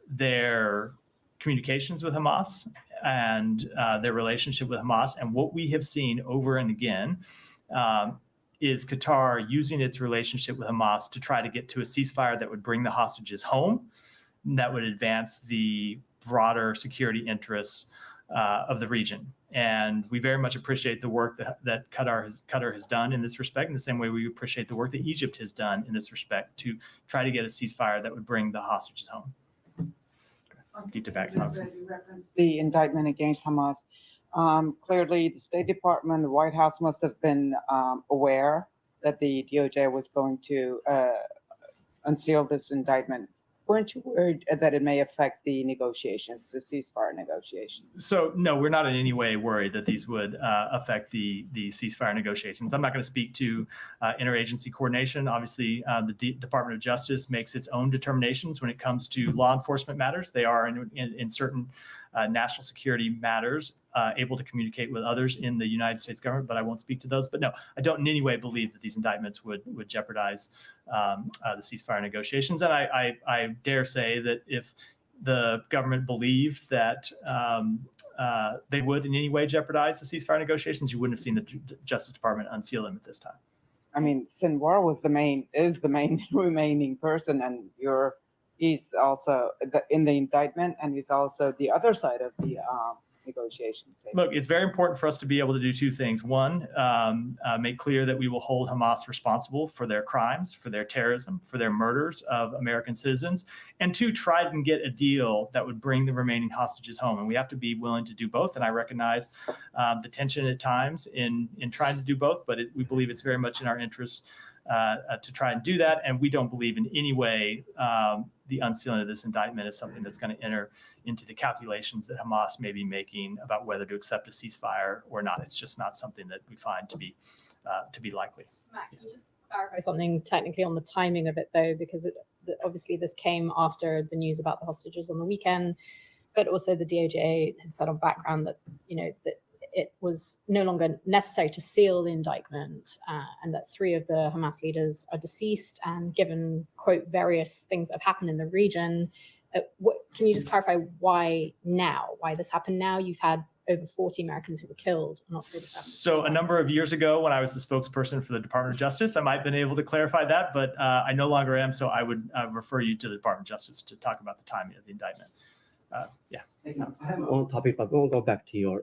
Speaker 9: their communications with Hamas and their relationship with Hamas. And what we have seen over and again is Qatar using its relationship with Hamas to try to get to a ceasefire that would bring the hostages home, that would advance the broader security interests of the region. And we very much appreciate the work that Qatar has done in this respect, in the same way we appreciate the work that Egypt has done in this respect to try to get a ceasefire that would bring the hostages home. Keep it back.
Speaker 16: You referenced the indictment against Hamas. Clearly, the State Department, the White House must have been aware that the DOJ was going to unseal this indictment. Weren't you worried that it may affect the negotiations, the ceasefire negotiations? So
Speaker 9: no, we're not in any way worried that these would affect the ceasefire negotiations. I'm not going to speak to interagency coordination. Obviously, the Department of Justice makes its own determinations when it comes to law enforcement matters. They are in certain national security matters able to communicate with others in the United States government, but I won't speak to those. But no, I don't in any way believe that these indictments would jeopardize the ceasefire negotiations. And I dare say that if the government believed that they would in any way jeopardize the ceasefire negotiations, you wouldn't have seen the Justice Department unseal them at this time.
Speaker 16: I mean, Sinwar is the main remaining person, and he's also in the indictment, and he's also the other side of the negotiation table.
Speaker 9: Look, it's very important for us to be able to do two things. One, make clear that we will hold Hamas responsible for their crimes, for their terrorism, for their murders of American citizens. And two, try and get a deal that would bring the remaining hostages home. And we have to be willing to do both. And I recognize the tension at times in trying to do both, but we believe it's very much in our interest to try and do that. And we don't believe in any way the unsealing of this indictment is something that's going to enter into the calculations that Hamas may be making about whether to accept a ceasefire or not. It's just not something that we find to be likely.
Speaker 20: Matt, can you just clarify something technically on the timing of it, though, because obviously this came after the news about the hostages on the weekend, but also the DOJ had said on background that that it was no longer necessary to seal the indictment and that 3 of the Hamas leaders are deceased, and given, quote, various things that have happened in the region. Can you just clarify why this happened now? You've had over 40 Americans who were killed on October 7th.
Speaker 9: So a number of years ago, when I was the spokesperson for the Department of Justice, I might have been able to clarify that, but I no longer am. So I would refer you to the Department of Justice to talk about the timing of the indictment. Yeah.
Speaker 21: I have one topic, but we'll go back to your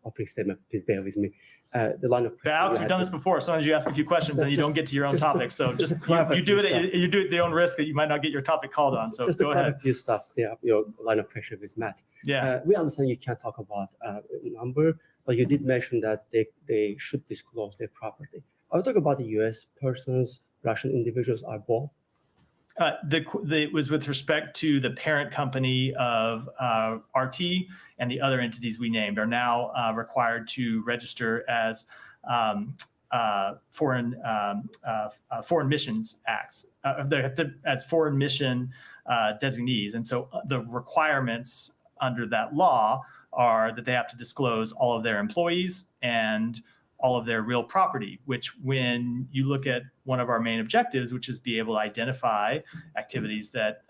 Speaker 21: opening statement. Please bear with me. The line of
Speaker 9: Alex, we've done this before. Sometimes you ask a few questions and you don't get to your own topic. So just you do it at your own risk that you might not get your topic called on. So go ahead.
Speaker 21: You stuff your line of question with Matt.
Speaker 9: Yeah.
Speaker 21: We understand you can't talk about number, but you did mention that they should disclose their property. Are we talking about the U.S. persons, Russian individuals, or both?
Speaker 9: It was with respect to the parent company of RT, and the other entities we named are now required to register as foreign missions acts. They have to as foreign mission designees, and so the requirements under that law are that they have to disclose all of their employees and all of their real property, which when you look at one of our main objectives, which is be able to identify activities that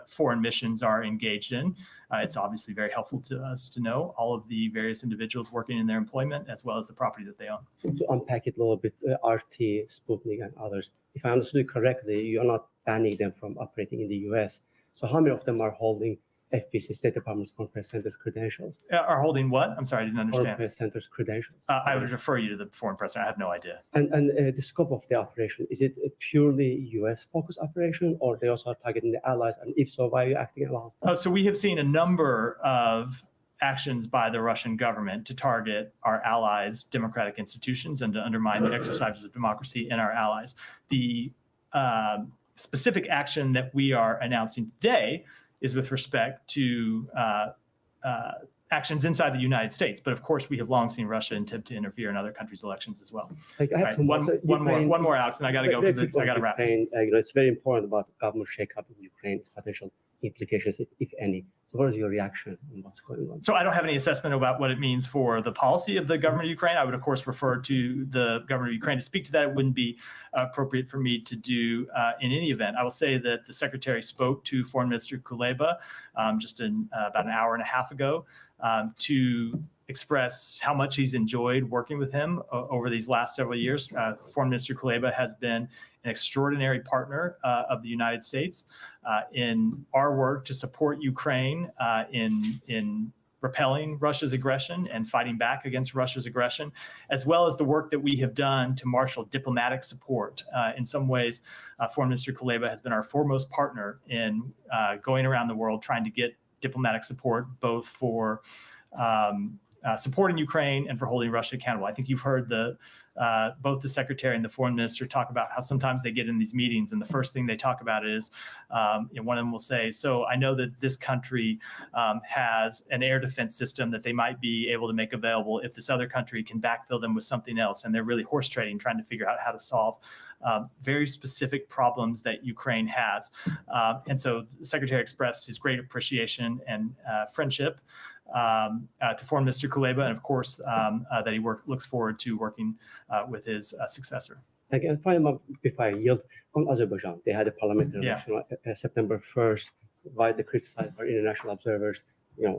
Speaker 9: foreign missions are engaged in, it's obviously very helpful to us to know all of the various individuals working in their employment as well as the property that they own.
Speaker 21: To unpack it a little bit, RT, Sputnik, and others, if I understood you correctly, you're not banning them from operating in the US. So how many of them are holding FPC, State Department's Foreign Press Center's credentials?
Speaker 9: Are holding what? I'm sorry, I didn't understand.
Speaker 21: Foreign Press Center's credentials.
Speaker 9: I would refer you to the Foreign Press Center. I have no idea.
Speaker 21: And the scope of the operation, is it a purely US-focused operation, or they also are targeting the allies? And if so, why are you acting alone?
Speaker 9: So we have seen a number of actions by the Russian government to target our allies' democratic institutions and to undermine the exercises of democracy in our allies. The specific action that we are announcing today is with respect to actions inside the United States. But of course, we have long seen Russia attempt to interfere in other countries' elections as well.
Speaker 21: Like, I have
Speaker 9: one more, Alex, and I got to go because I got to wrap.
Speaker 21: It's very important about the government shakeup in Ukraine's potential implications, if any. So what is your reaction on what's going on?
Speaker 9: So I don't have any assessment about what it means for the policy of the government of Ukraine. I would, of course, refer to the government of Ukraine to speak to that. It wouldn't be appropriate for me to do in any event. I will say that the secretary spoke to Foreign Minister Kuleba just about an hour and a half ago to express how much he's enjoyed working with him over these last several years. Foreign Minister Kuleba has been an extraordinary partner of the United States in our work to support Ukraine Ukraine in repelling Russia's aggression and fighting back against Russia's aggression, as well as the work that we have done to marshal diplomatic support. In some ways, Foreign Minister Kuleba has been our foremost partner in going around the world trying to get diplomatic support, both for supporting Ukraine and for holding Russia accountable. I think you've heard both the secretary and the foreign minister talk about how sometimes they get in these meetings and the first thing they talk about is, one of them will say, so I know that this country has an air defense system that they might be able to make available if this other country can backfill them with something else. And they're really horse trading, trying to figure out how to solve very specific problems that Ukraine has. And so the secretary expressed his great appreciation and friendship to Foreign Minister Kuleba, and of course that he looks forward to working with his successor.
Speaker 21: Again, if I yield on Azerbaijan, they had a parliamentary election September 1st, widely criticized by international observers.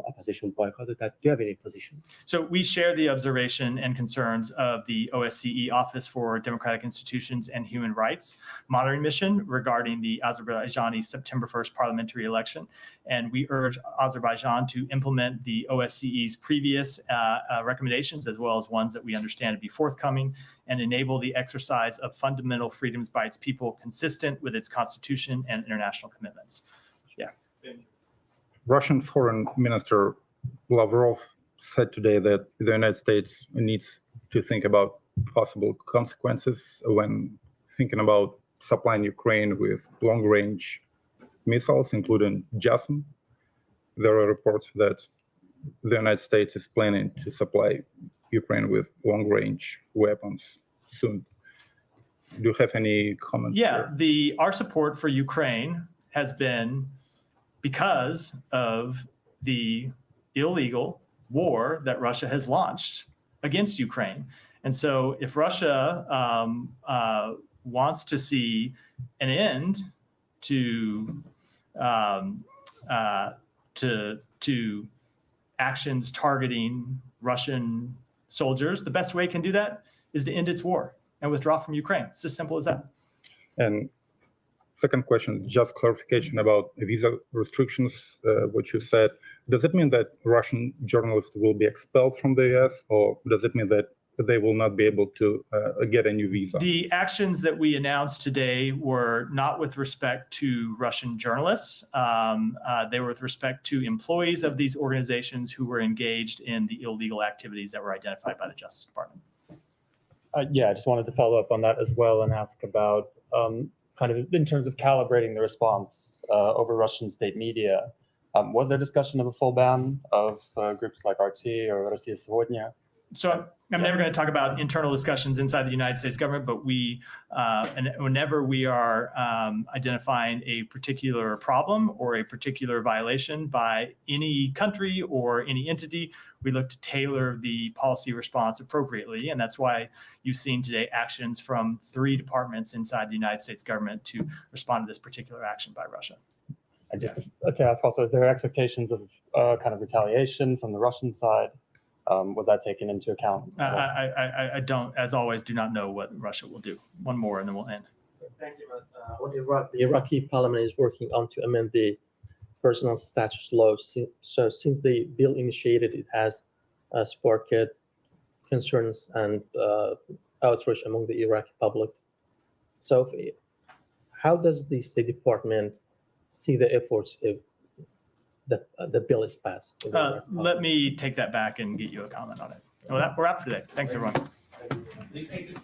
Speaker 21: Opposition boycotted that. Do you have any position?
Speaker 9: So we share the observation and concerns of the OSCE Office for Democratic Institutions and Human Rights monitoring mission regarding the Azerbaijani September 1st parliamentary election. And we urge Azerbaijan to implement the OSCE's previous recommendations, as well as ones that we understand to be forthcoming, and enable the exercise of fundamental freedoms by its people consistent with its constitution and international commitments. Yeah.
Speaker 4: Russian Foreign Minister Lavrov said today that the United States needs to think about possible consequences when thinking about supplying Ukraine with long-range missiles, including JASM. There are reports that the United States is planning to supply Ukraine with long-range weapons soon. Do you have any comments?
Speaker 9: Yeah, our support for Ukraine has been because of the illegal war that Russia has launched against Ukraine. And so if Russia wants to see an end to actions targeting Russian soldiers, the best way it can do that is to end its war and withdraw from Ukraine. It's as simple as that.
Speaker 4: And second question, just clarification about visa restrictions, what you said. Does it mean that Russian journalists will be expelled from the US, or does it mean that they will not be able to get a new visa?
Speaker 9: The actions that we announced today were not with respect to Russian journalists. They were with respect to employees of these organizations who were engaged in the illegal activities that were identified by the Justice Department.
Speaker 22: Yeah, I just wanted to follow up on that as well and ask about kind of in terms of calibrating the response over Russian state media. Was there discussion of a full ban of groups like RT or Россия Сегодня?
Speaker 9: So I'm never going to talk about internal discussions inside the United States government, but and whenever we are identifying a particular problem or a particular violation by any country or any entity, we look to tailor the policy response appropriately. And that's why you've seen today actions from 3 departments inside the United States government to respond to this particular action by Russia.
Speaker 22: And just to ask also, is there expectations of kind of retaliation from the Russian side? Was that taken into account?
Speaker 9: I don't, as always, do not know what Russia will do. One more and then we'll end.
Speaker 23: Thank you. The Iraqi parliament is working on to amend the personal status law. So since the bill initiated, it has sparked concerns and outrage among the Iraqi public. So how does the State Department see the efforts if the bill is passed?
Speaker 9: Let me take that back and get you a comment on it. Well, we're out for today. Thanks, everyone.
Speaker 1: Thank you.